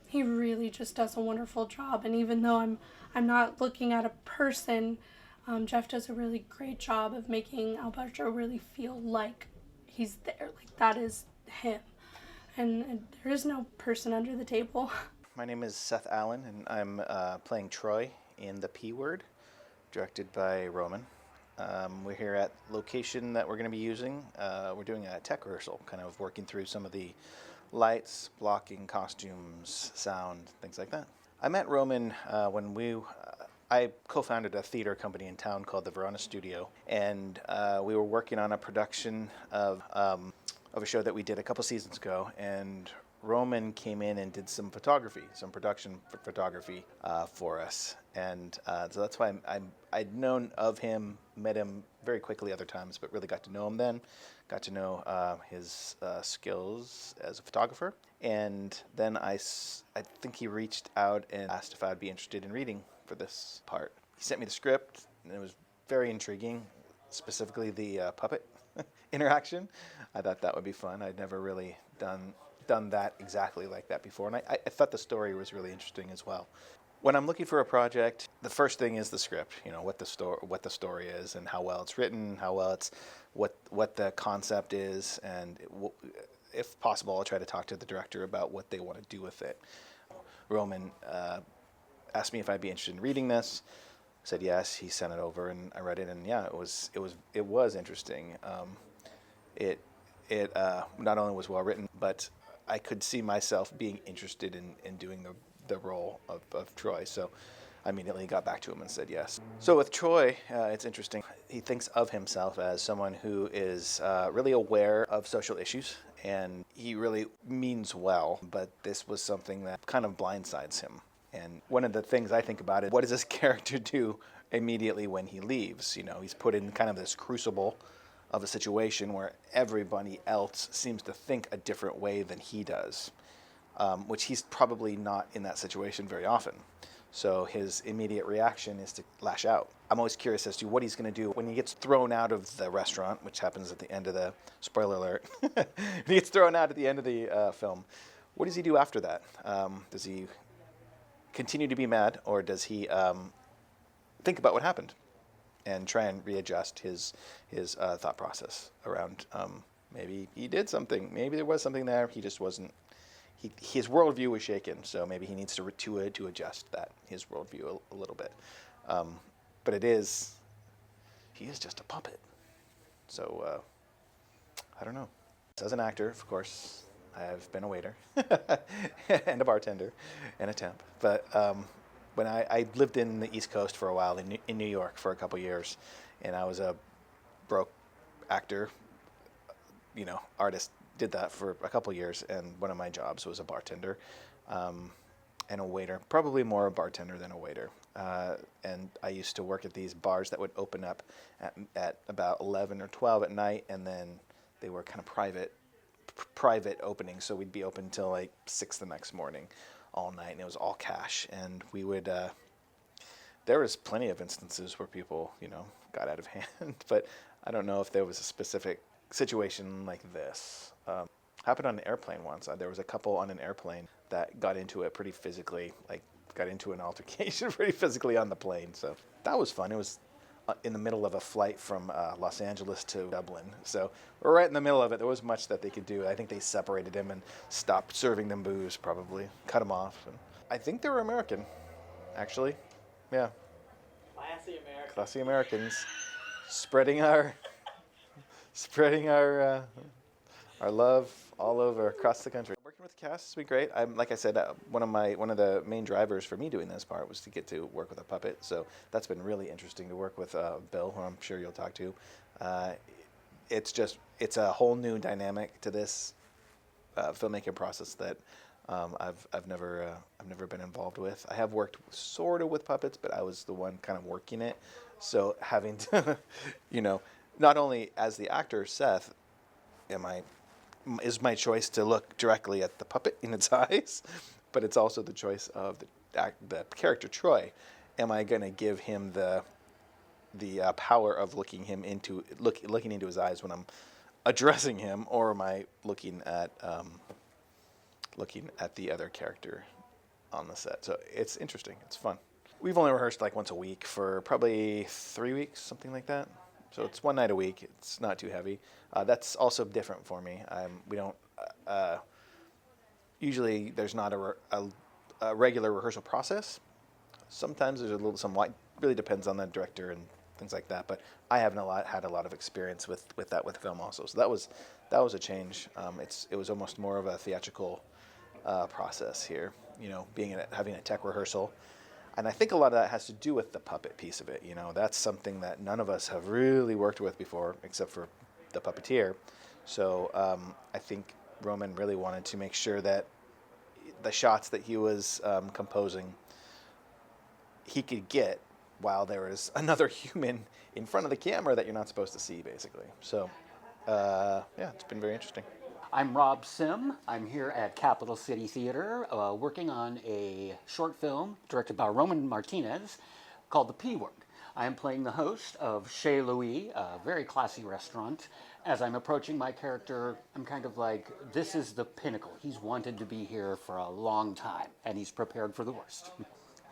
G: He really just does a wonderful job. And even though I'm not looking at a person, Jeff does a really great job of making Alberto really feel like he's there. Like that is him. And there is no person under the table.
D: My name is Seth Allen, and I'm playing Troy in The P Word, directed by Roman. We're here at location that we're going to be using. We're doing a tech rehearsal, kind of working through some of the lights, blocking, costumes, sound, things like that. I met Roman when I co-founded a theater company in town called the Verona Studio, and we were working on a production of a show that we did a couple seasons ago, and Roman came in and did some production photography for us, and so that's why I'd known of him, met him very quickly other times, but really got to know him then, got to know his skills as a photographer, and then I think he reached out and asked if I'd be interested in reading for this part. He sent me the script, and it was very intriguing, specifically the puppet interaction. I thought that would be fun. I'd never really done that exactly like that before, and I thought the story was really interesting as well. When I'm looking for a project, the first thing is the script. What the story is, and how well it's written, how well it's what the concept is, and if possible, I'll try to talk to the director about what they want to do with it. Roman asked me if I'd be interested in reading this. I said yes. He sent it over, and I read it, and yeah, it was interesting.
H: it not only was well written, but I could see myself being interested in doing the role of Troy. So I immediately got back to him and said yes. So with Troy, it's interesting. He thinks of himself as someone who is really aware of social issues, and he really means well, but this was something that kind of blindsides him. And one of the things I think about is, what does this character do immediately when he leaves? You know, he's put in kind of this crucible of a situation where everybody else seems to think a different way than he does, which he's probably not in that situation very often. So his immediate reaction is to lash out. I'm always curious as to what he's going to do when he gets thrown out of the restaurant, which happens at the end of the, spoiler alert, he gets thrown out at the end of the film. What does he do after that? Does he continue to be mad, or does he think about what happened and try and readjust his thought process around maybe he did something, maybe there was something there, he just wasn't, his worldview was shaken, so maybe he needs to adjust that, his worldview a little bit. But he is just a puppet. So I don't know. As an actor, of course, I've been a waiter and a bartender and a temp. But when I lived in the East Coast for a while, in New York for a couple years, and I was a broke actor, artist, did that for a couple years, and one of my jobs was a bartender and a waiter, probably more a bartender than a waiter. And I used to work at these bars that would open up at about 11 or 12 at night, and then they were kind of private openings, so we'd be open until like 6 the next morning, all night, and it was all cash. And we would, there was plenty of instances where people, got out of hand, but I don't know if there was a specific situation like this. Happened on an airplane once. There was a couple on an airplane that got into it pretty physically, got into an altercation pretty physically on the plane. So that was fun. It was in the middle of a flight from Los Angeles to Dublin. So we're right in the middle of it. There wasn't much that they could do. I think they separated him and stopped serving them booze, probably. Cut him off. And I think they were American, actually. Yeah. Classy Americans. Spreading our love all over across the country. Working with the cast has been great. Like I said, one of the main drivers for me doing this part was to get to work with a puppet. So that's been really interesting to work with Bill, who I'm sure you'll talk to. It's a whole new dynamic to this filmmaking process that I've never been involved with. I have worked sort of with puppets, but I was the one kind of working it. So having to, not only as the actor Seth, is my choice to look directly at the puppet in its eyes, but it's also the choice of the character Troy. Am I going to give him the power of looking into his eyes when I'm addressing him, or am I looking at the other character on the set? So it's interesting. It's fun. We've only rehearsed like once a week for probably 3 weeks, something like that. So it's one night a week. It's not too heavy. That's also different for me. We don't usually there's not a regular rehearsal process. Sometimes there's somewhat. Really depends on the director and things like that. But I haven't had a lot of experience with that with film also. So that was a change. It was almost more of a theatrical process here. Having a tech rehearsal. And I think a lot of that has to do with the puppet piece of it. That's something that none of us have really worked with before, except for the puppeteer. So I think Roman really wanted to make sure that the shots that he was composing, he could get while there is another human in front of the camera that you're not supposed to see, basically. So, it's been very interesting.
I: I'm Rob Sim. I'm here at Capital City Theater working on a short film directed by Roman Martinez called The P Word. I am playing the host of Chez Louis, a very classy restaurant. As I'm approaching my character, I'm kind of like, this is the pinnacle. He's wanted to be here for a long time, and he's prepared for the worst.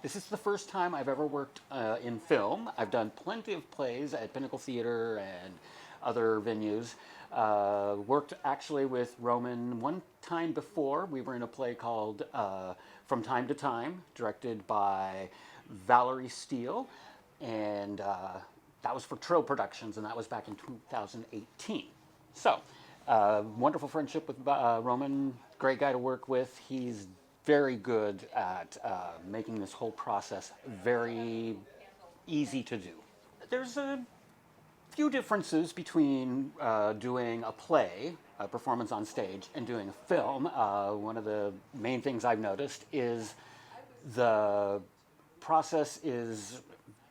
I: This is the first time I've ever worked in film. I've done plenty of plays at Pinnacle Theater and other venues. Worked actually with Roman one time before. We were in a play called From Time to Time, directed by Valerie Steele, and that was for Trill Productions, and that was back in 2018. So Wonderful friendship with Roman, great guy to work with. He's very good at making this whole process very easy to do. There's a few differences between doing a play, a performance on stage, and doing a film. One of the main things I've noticed is the process is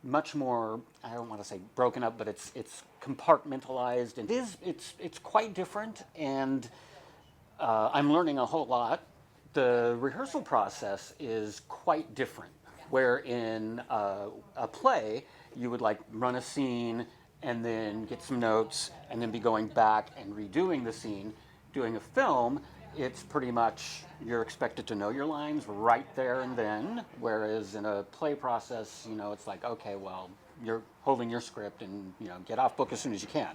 I: much more, I don't want to say broken up, but it's compartmentalized, and it's quite different, and I'm learning a whole lot. The rehearsal process is quite different, where in a play you would like run a scene and then get some notes and then be going back and redoing the scene. Doing a film, it's pretty much you're expected to know your lines right there and then, whereas in a play process, you know, it's like, okay, well, you're holding your script and, you know, get off book as soon as you can.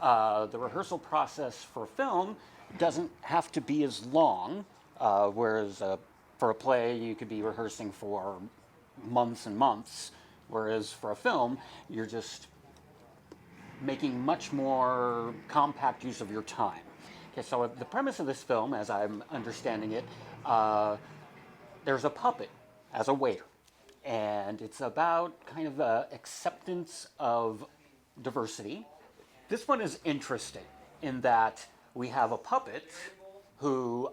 I: The rehearsal process for film doesn't have to be as long, whereas for a play, you could be rehearsing for months and months, whereas for a film, you're just making much more compact use of your time. Okay, so the premise of this film, as I'm understanding it, there's a puppet as a waiter, and it's about kind of acceptance of diversity. This one is interesting in that we have a puppet who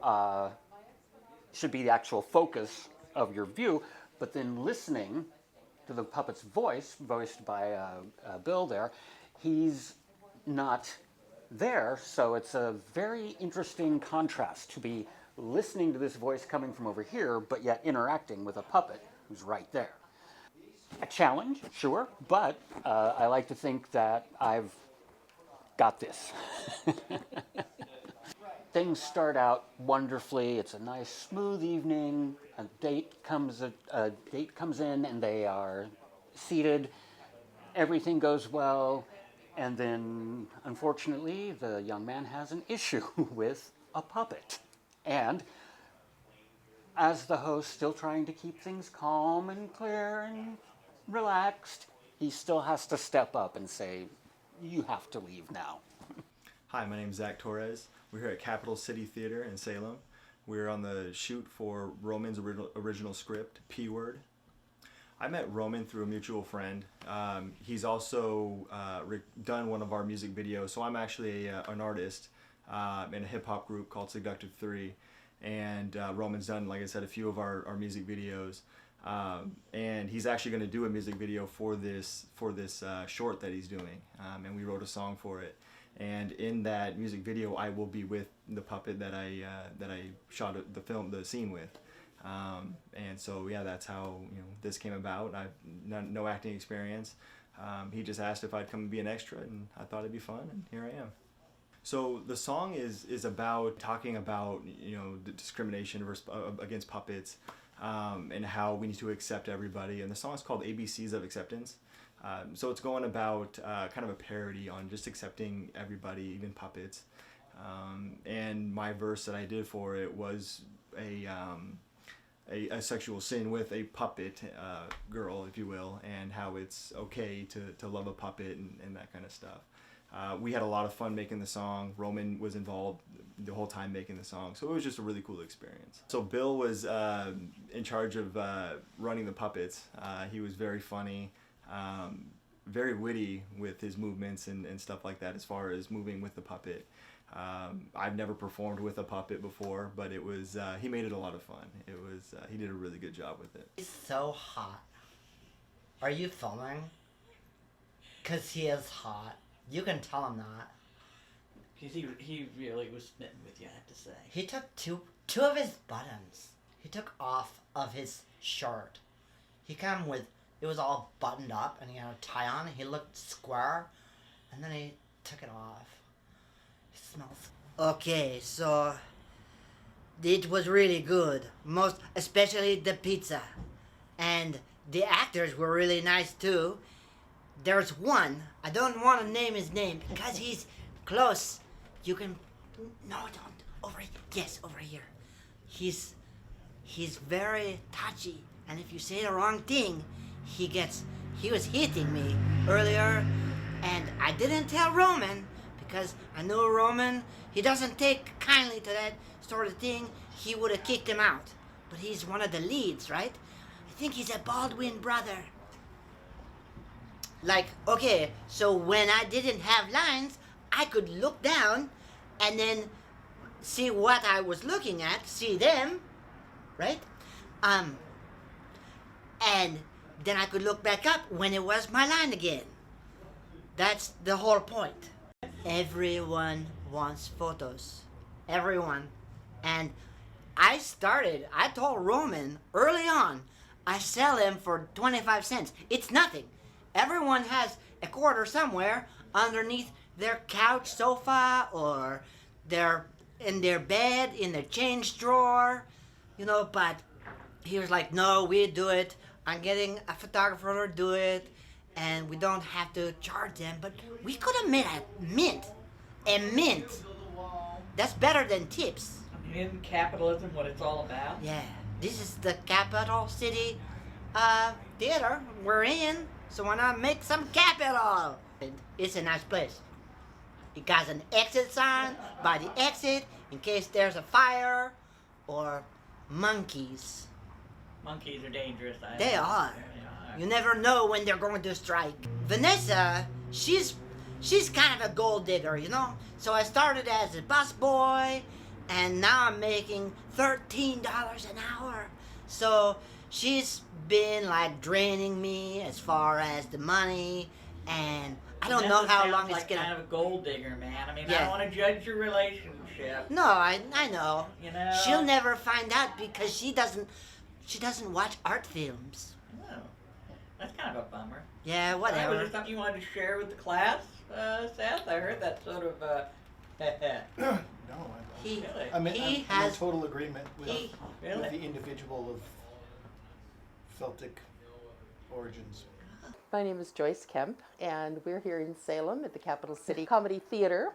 I: should be the actual focus of your view, but then listening to the puppet's voice, voiced by Bill there, he's not there, so it's a very interesting contrast to be listening to this voice coming from over here, but yet interacting with a puppet who's right there. A challenge, sure, but I like to think that I've got this. Things start out wonderfully. It's a nice, smooth evening. A date comes in, and they are seated. Everything goes well, and then, unfortunately, the young man has an issue with a puppet. And as the host, still trying to keep things calm and clear and relaxed, he still has to step up and say, "You have to leave now."
J: Hi, my name is Zach Torres. We're here at Capital City Theater in Salem. We're on the shoot for Roman's original script, P-Word. I met Roman through a mutual friend. He's also done one of our music videos, so I'm actually an artist in a hip-hop group called Seductive 3, and Roman's done, like I said, a few of our music videos, and he's actually going to do a music video for this short that he's doing, and we wrote a song for it. And in that music video, I will be with the puppet that I shot the scene with. And so yeah, that's how this came about. I've no acting experience. He just asked if I'd come and be an extra, and I thought it'd be fun, and here I am. So the song is about talking about the discrimination against puppets, and how we need to accept everybody. And the song is called ABCs of Acceptance. So it's going about kind of a parody on just accepting everybody, even puppets. And my verse that I did for it was a sexual sin with a puppet girl, if you will, and how it's okay to love a puppet and that kind of stuff. We had a lot of fun making the song. Roman was involved the whole time making the song, so it was just a really cool experience. So Bill was in charge of running the puppets. He was very funny. Very witty with his movements and stuff like that as far as moving with the puppet. I've never performed with a puppet before, but it was he made it a lot of fun. It was he did a really good job with it.
K: He's so hot. Are you filming? 'Cause he is hot. You can tell him that.
B: He really was smitten with you, I have to say.
K: He took two of his buttons. He took off of his shirt. He came with, it was all buttoned up and he had a tie on. He looked square, and then he took it off. It smells. Okay, so it was really good. Especially the pizza, and the actors were really nice too. There's one, I don't want to name his name because he's close. You can, no, don't, over here. Yes, over here. He's very touchy, and if you say the wrong thing, he was hitting me earlier, and I didn't tell Roman because I know Roman, he doesn't take kindly to that sort of thing. He would have kicked him out. But he's one of the leads, right? I think he's a Baldwin brother. Like, okay, so when I didn't have lines, I could look down and then see what I was looking at, see them, right? And then I could look back up when it was my line again. That's the whole point. Everyone wants photos. Everyone. And I told Roman early on, I sell them for 25 cents. It's nothing. Everyone has a quarter somewhere underneath their couch sofa or in their bed, in their change drawer, but he was like, no, we do it. I'm getting a photographer to do it, and we don't have to charge them, but we could have made a mint. That's better than tips.
B: Isn't capitalism what it's all about?
K: Yeah, this is the capital city theater we're in, so why not make some capital? It's a nice place. It got an exit sign by the exit in case there's a fire or monkeys.
B: Monkeys are dangerous.
K: They are. You never know when they're going to strike. Vanessa, she's kind of a gold digger, So I started as a busboy, and now I'm making $13 an hour. So she's been like draining me as far as the money, and I don't know how long it's gonna.
B: Kind of a gold digger, man. I mean,
K: Yeah.
B: I don't want to judge your relationship.
K: No, I know. She'll
B: know.
K: never find out because she doesn't watch art films.
B: Oh, that's kind of a bummer.
K: Yeah,
B: Was
K: whatever.
B: there something you wanted to share with the class, Seth? I heard that sort of.
L: No,
K: He
L: I'm
K: has
L: in total agreement with
B: Really?
L: the individual of Celtic origins.
M: My name is Joyce Kemp, and we're here in Salem at the Capital City Comedy Theater,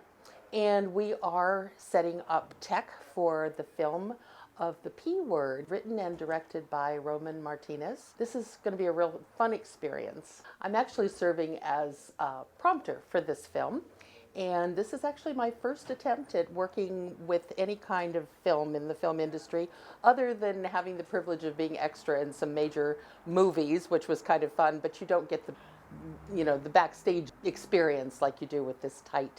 M: and we are setting up tech for the film of The P Word, written and directed by Roman Martinez. This is going to be a real fun experience. I'm actually serving as a prompter for this film, and this is actually my first attempt at working with any kind of film in the film industry, other than having the privilege of being extra in some major movies, which was kind of fun, but you don't get the backstage experience like you do with this tight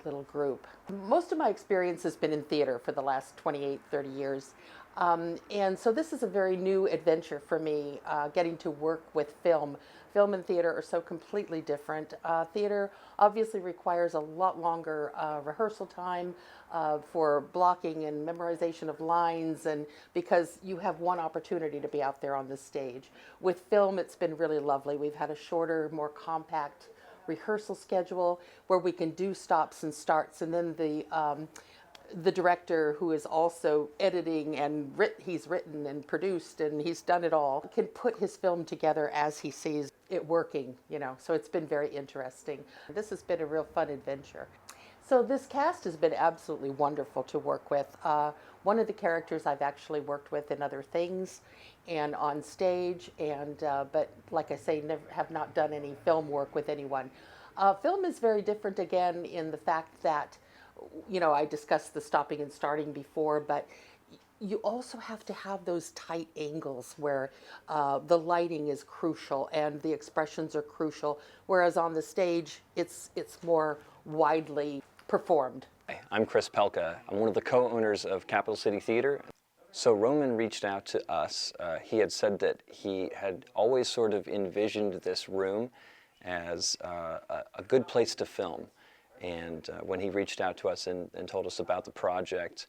M: little group. Most of my experience has been in theater for the last 28, 30 years. And so this is a very new adventure for me, getting to work with film. Film and theater are so completely different. Theater obviously requires a lot longer rehearsal time for blocking and memorization of lines, and because you have one opportunity to be out there on the stage. With film, it's been really lovely. We've had a shorter, more compact rehearsal schedule where we can do stops and starts, and then the director, who is also editing and he's written and produced and he's done it all, can put his film together as he sees it working, so it's been very interesting. This has been a real fun adventure. So this cast has been absolutely wonderful to work with. One of the characters I've actually worked with in other things and on stage, but like I say, have not done any film work with anyone. Film is very different again in the fact that I discussed the stopping and starting before, but you also have to have those tight angles where the lighting is crucial and the expressions are crucial, whereas on the stage, it's more widely performed.
N: Hi, I'm Chris Pelka. I'm one of the co-owners of Capital City Theater. So Roman reached out to us. He had said that he had always sort of envisioned this room as a good place to film. And when he reached out to us and told us about the project,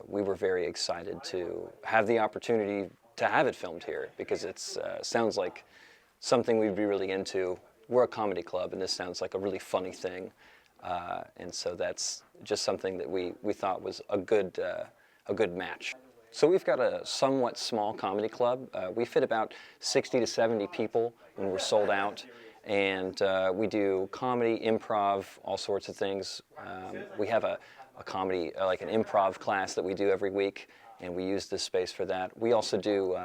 N: we were very excited to have the opportunity to have it filmed here, because it sounds like something we'd be really into. We're a comedy club, and this sounds like a really funny thing. And so that's just something that we thought was a good match. So we've got a somewhat small comedy club. We fit about 60 to 70 people when we're sold out. And we do comedy, improv, all sorts of things. We have a comedy, like an improv class that we do every week, and we use this space for that. We also do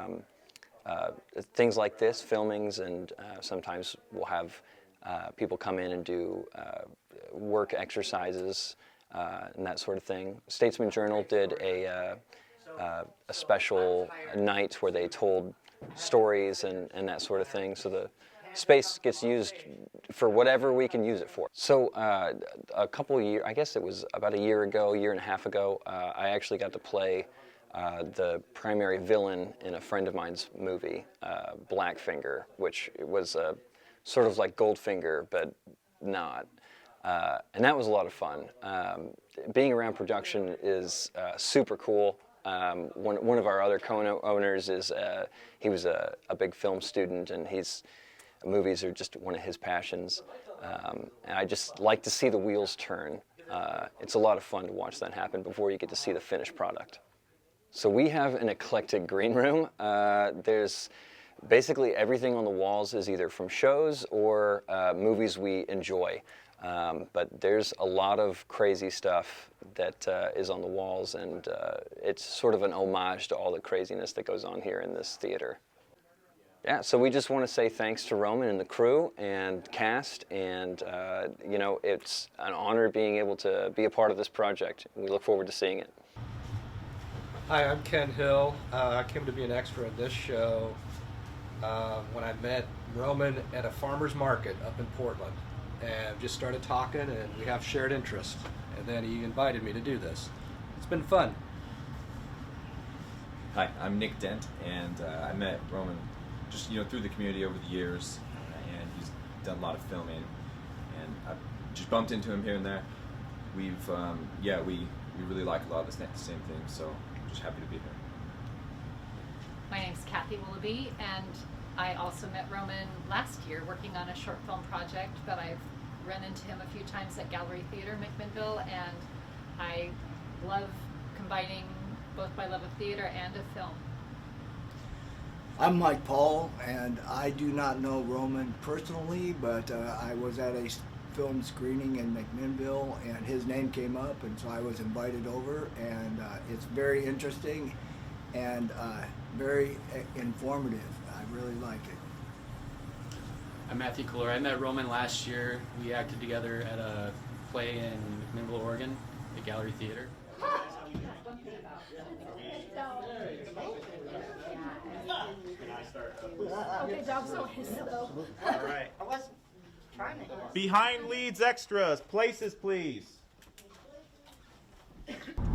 N: things like this, filmings, and sometimes we'll have People come in and do work exercises and that sort of thing. Statesman Journal did a special night where they told stories and that sort of thing. So the space gets used for whatever we can use it for. So a couple of years, I guess it was about a year and a half ago, I actually got to play the primary villain in a friend of mine's movie, Blackfinger, which was sort of like Goldfinger, but not. And that was a lot of fun. Being around production is super cool. One of our other co-owners is, he was a big film student, and movies are just one of his passions. And I just like to see the wheels turn. It's a lot of fun to watch that happen before you get to see the finished product. So we have an eclectic green room. There's basically everything on the walls is either from shows or movies we enjoy. But there's a lot of crazy stuff that is on the walls, and it's sort of an homage to all the craziness that goes on here in this theater. Yeah, so we just want to say thanks to Roman and the crew and cast, and you know, it's an honor being able to be a part of this project. We look forward to seeing it.
O: Hi, I'm Ken Hill. I came to be an extra in this show when I met Roman at a farmer's market up in Portland, and just started talking, and we have shared interests, and then he invited me to do this. It's been fun.
P: Hi, I'm Nick Dent, and I met Roman just through the community over the years, and he's done a lot of filming, and I've just bumped into him here and there. We've we really like a lot of the same things, so I'm just happy to be here.
Q: My name's Kathy Willoughby, and I also met Roman last year working on a short film project, but I've run into him a few times at Gallery Theater, McMinnville, and I love combining both my love of theater and of film.
R: I'm Mike Paul, and I do not know Roman personally, but I was at a film screening in McMinnville, and his name came up, and so I was invited over, and it's very interesting and very informative. I really like it.
S: I'm Matthew Kohler. I met Roman last year. We acted together at a play in McMinnville, Oregon, at Gallery Theater.
G: Okay, dogs don't hiss though.
A: All right.
K: I wasn't trying to hiss.
A: Behind leads extras, places please.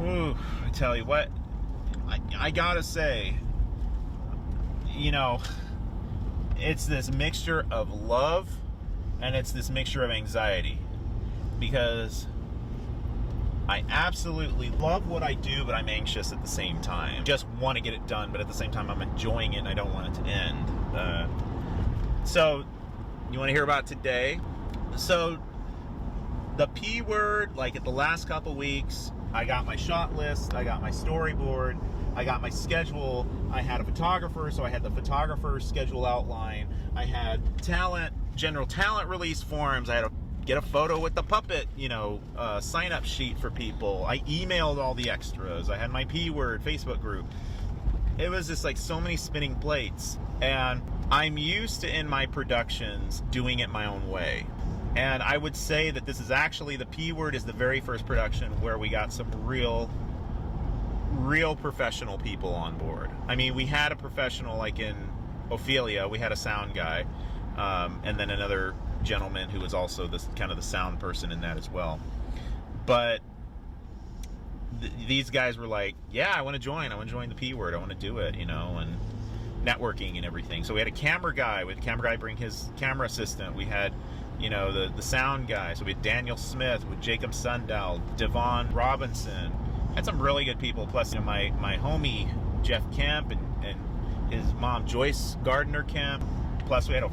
A: Ooh, I tell you what, I gotta say, it's this mixture of love and it's this mixture of anxiety, because I absolutely love what I do, but I'm anxious at the same time. Just want to get it done, but at the same time I'm enjoying it and I don't want it to end. So, you want to hear about today? So, the P word, like at the last couple weeks, I got my shot list, I got my storyboard, I got my schedule, I had a photographer, so I had the photographer's schedule outline, I had general talent release forms, I had to get a photo with the puppet, sign-up sheet for people, I emailed all the extras, I had my P word Facebook group. It was just like so many spinning plates, and I'm used to, in my productions, doing it my own way. And I would say that this is actually, the P word is the very first production where we got some real professional people on board. I mean, we had a professional, like in Ophelia, we had a sound guy, and then another gentleman who was also the sound person in that as well. But these guys were like, yeah, I want to join the P word, I want to do it, and networking and everything. So we had a camera guy, bring his camera assistant. We had the sound guy. So we had Daniel Smith with Jacob Sundahl, Devon Robinson. Had some really good people. Plus, my homie Jeff Kemp and his mom Joyce Gardner Kemp. Plus, we had a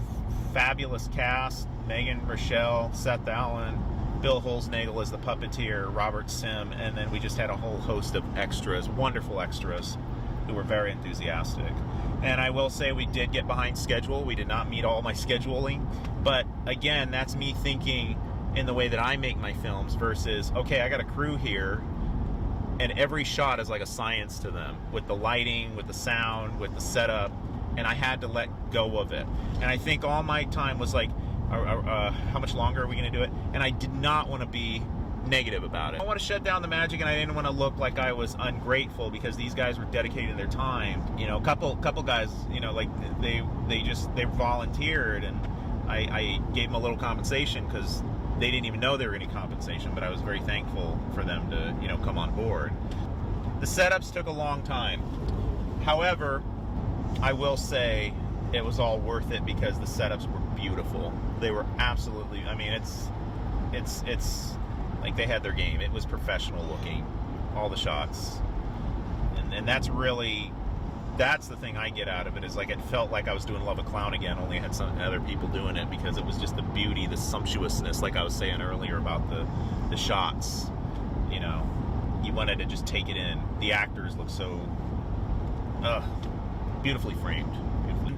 A: fabulous cast: Megan Rochelle, Seth Allen, Bill Holznagel as the puppeteer, Robert Sim, and then we just had a whole host of extras, wonderful extras, who were very enthusiastic. And I will say we did get behind schedule. We did not meet all my scheduling. But again, that's me thinking in the way that I make my films versus, okay, I got a crew here, and every shot is like a science to them, with the lighting, with the sound, with the setup, and I had to let go of it. And I think all my time was like how much longer are we going to do it? And I did not want to be negative about it. I want to shut down the magic, and I didn't want to look like I was ungrateful because these guys were dedicating their time. You know, a couple guys, you know, like they volunteered, and I gave them a little compensation because they didn't even know they were getting compensation, but I was very thankful for them to, you know, come on board. The setups took a long time. However, I will say it was all worth it because the setups were beautiful. They were absolutely, I mean, it's like they had their game. It was professional looking, all the shots. And that's the thing I get out of it, is like it felt like I was doing Love a Clown again, only I had some other people doing it, because it was just the beauty, the sumptuousness, like I was saying earlier about the shots. You know, you wanted to just take it in. The actors look so beautifully framed.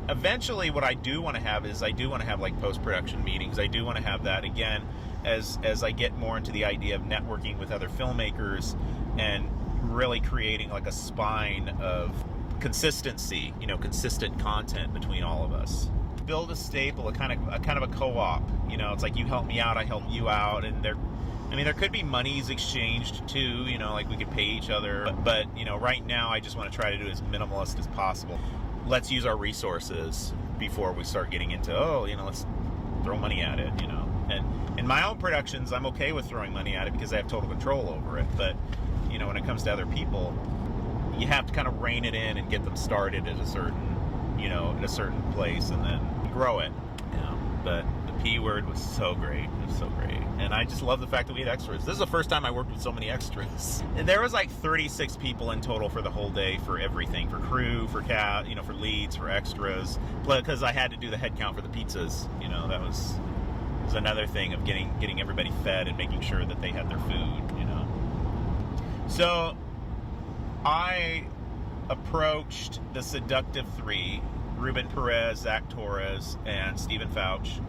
A: Eventually, what I do want to have is like post-production meetings. I do want to have that again as I get more into the idea of networking with other filmmakers and really creating like a spine of consistency, you know, consistent content between all of us. Build a staple, a kind of a co-op. You know, it's like you help me out, I help you out, and there could be monies exchanged too. You know, like we could pay each other. But you know, right now I just want to try to do as minimalist as possible. Let's use our resources before we start getting into, you know, let's throw money at it. You know, and in my own productions, I'm okay with throwing money at it because I have total control over it. But you know, when it comes to other people, you have to kind of rein it in and get them started at a certain place, and then grow it. You know, but the P Word was so great. It was so great. And I just love the fact that we had extras. This is the first time I worked with so many extras. And there was like 36 people in total for the whole day, for everything, for crew, for cast, you know, for leads, for extras. Because I had to do the head count for the pizzas. You know, that was another thing of getting everybody fed and making sure that they had their food. You know, so I approached the Seductive Three, Ruben Perez, Zach Torres, and Stephen Fouch,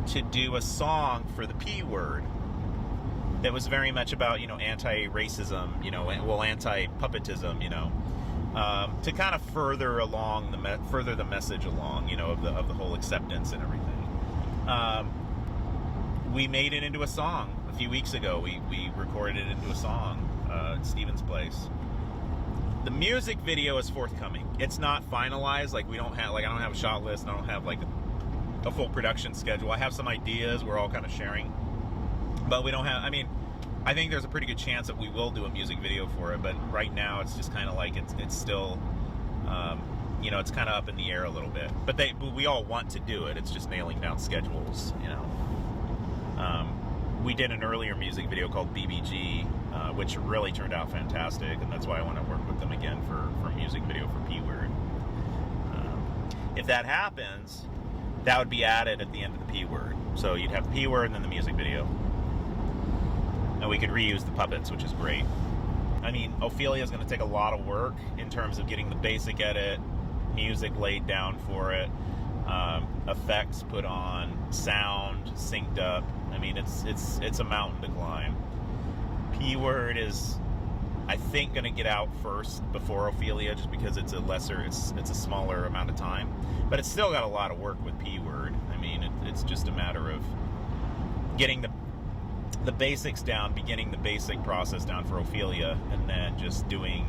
A: to do a song for the P Word that was very much about, you know, anti-racism, you know, well, anti-puppetism, you know, to kind of further the message along, you know, of the whole acceptance and everything. We made it into a song a few weeks ago. We recorded it into a song at Stephen's place. The music video is forthcoming. It's not finalized. Like I don't have a shot list. I don't have like a full production schedule. I have some ideas we're all kind of sharing, but we don't have, I mean, I think there's a pretty good chance that we will do a music video for it, but right now it's just kind of like it's still, you know, it's kind of up in the air a little bit. But we all want to do it. It's just nailing down schedules, you know. We did an earlier music video called BBG, which really turned out fantastic, and that's why I want to work with them again for a music video for P Word. If that happens, that would be added at the end of the P Word. So you'd have the P Word and then the music video. And we could reuse the puppets, which is great. I mean, Ophelia is going to take a lot of work in terms of getting the basic edit, music laid down for it, effects put on, sound synced up. I mean, it's a mountain to climb. P Word is, I think, going to get out first before Ophelia, just because it's a smaller amount of time. But it's still got a lot of work with P Word. I mean, it's just a matter of getting the basics down, beginning the basic process down for Ophelia, and then just doing,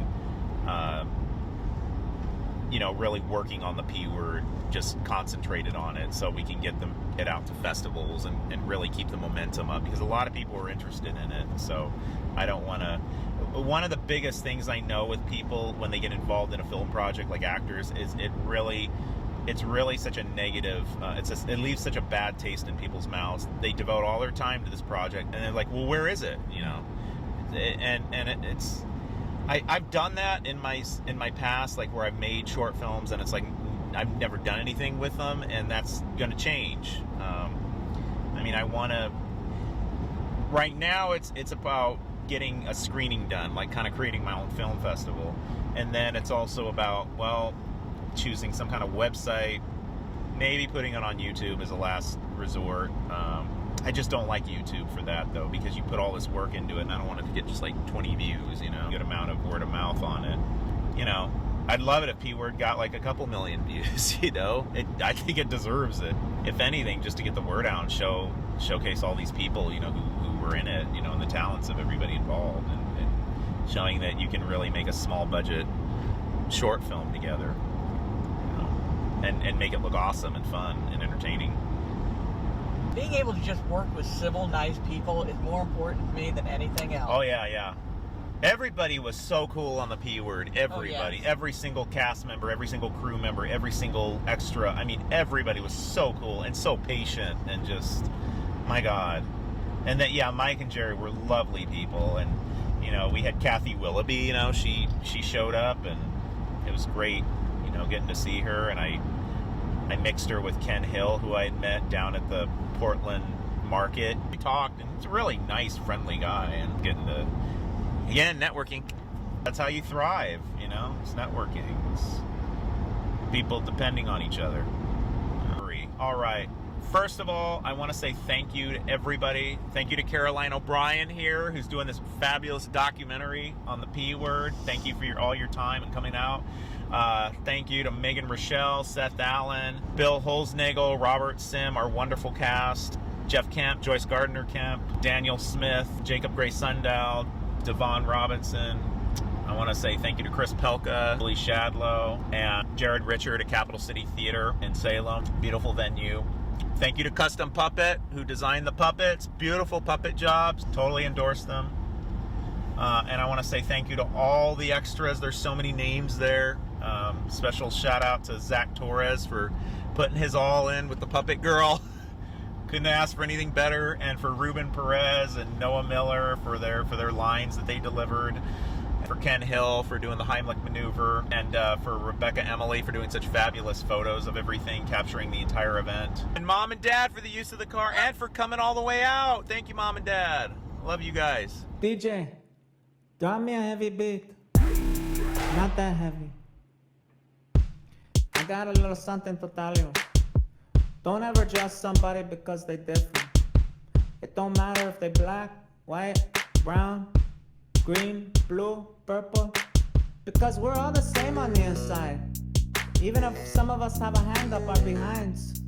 A: you know, really working on the P Word, just concentrated on it, so we can get it out to festivals and really keep the momentum up, because a lot of people are interested in it. So I don't want to. One of the biggest things I know with people when they get involved in a film project, like actors, is it's really such a negative, it leaves such a bad taste in people's mouths. They devote all their time to this project, and they're like, well, where is it? You know, I've done that in my past, like where I've made short films, and it's like I've never done anything with them, and that's going to change. I mean, I want to. Right now, it's about getting a screening done, like kind of creating my own film festival, and then it's also about, well, choosing some kind of website, maybe putting it on YouTube as a last resort. I just don't like YouTube for that, though, because you put all this work into it, and I don't want it to get just like 20 views, you know, good amount of word of mouth on it. You know, I'd love it if P-Word got like a couple million views, you know? I think it deserves it. If anything, just to get the word out and showcase all these people, you know, who were in it, you know, and the talents of everybody involved, and showing that you can really make a small budget short film together, you know, and make it look awesome and fun and entertaining.
B: Being able to just work with civil, nice people is more important to me than anything else.
A: Oh, yeah. Everybody was so cool on the P-Word. Everybody.
B: Oh, yes.
A: Every single cast member, every single crew member, every single extra. I mean, everybody was so cool and so patient and just, my God. And that, yeah, Mike and Jerry were lovely people. And, you know, we had Kathy Willoughby, you know, she showed up, and it was great, you know, getting to see her. And I mixed her with Ken Hill, who I had met down at the Portland market. We talked, and he's a really nice, friendly guy, and getting to, again, networking. That's how you thrive, you know? It's networking. It's people depending on each other. All right. First of all, I want to say thank you to everybody. Thank you to Caroline O'Brien here, who's doing this fabulous documentary on the P-Word. Thank you for all your time and coming out. Thank you to Megan Rochelle, Seth Allen, Bill Holznagel, Robert Sim, our wonderful cast, Jeff Kemp, Joyce Gardner Kemp, Daniel Smith, Jacob Gray Sundown, Devon Robinson. I want to say thank you to Chris Pelka, Lee Shadlow, and Jared Richard at Capital City Theater in Salem. Beautiful venue. Thank you to Custom Puppet, who designed the puppets. Beautiful puppet jobs. Totally endorse them. And I want to say thank you to all the extras. There's so many names there. Special shout out to Zach Torres for putting his all in with the puppet girl. Couldn't ask for anything better. And for Ruben Perez and Noah Miller for their lines that they delivered. For Ken Hill for doing the Heimlich maneuver. And for Rebecca Emily for doing such fabulous photos of everything, capturing the entire event. And Mom and Dad for the use of the car and for coming all the way out. Thank you, Mom and Dad. Love you guys.
T: DJ, drop me a heavy beat. Not that heavy. I got a little something to tell you. Don't ever judge somebody because they different. It don't matter if they black, white, brown, green, blue, purple. Because we're all the same on the inside. Even if some of us have a hand up our behinds.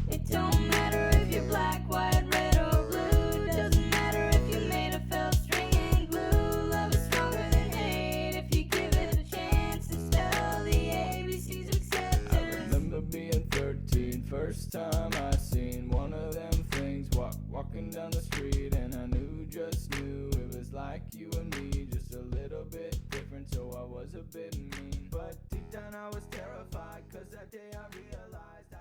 U: It don't matter if you're black, white, red, or blue. Doesn't matter if you're made of felt string and glue. Love is stronger than hate if you give it a chance to spell the ABCs of acceptance.
V: I remember being 13, first time I seen one of them things. Walking down the street, and I just knew it was like you and me, just a little bit different, so I was a bit mean. But deep down I was terrified, 'cause that day I realized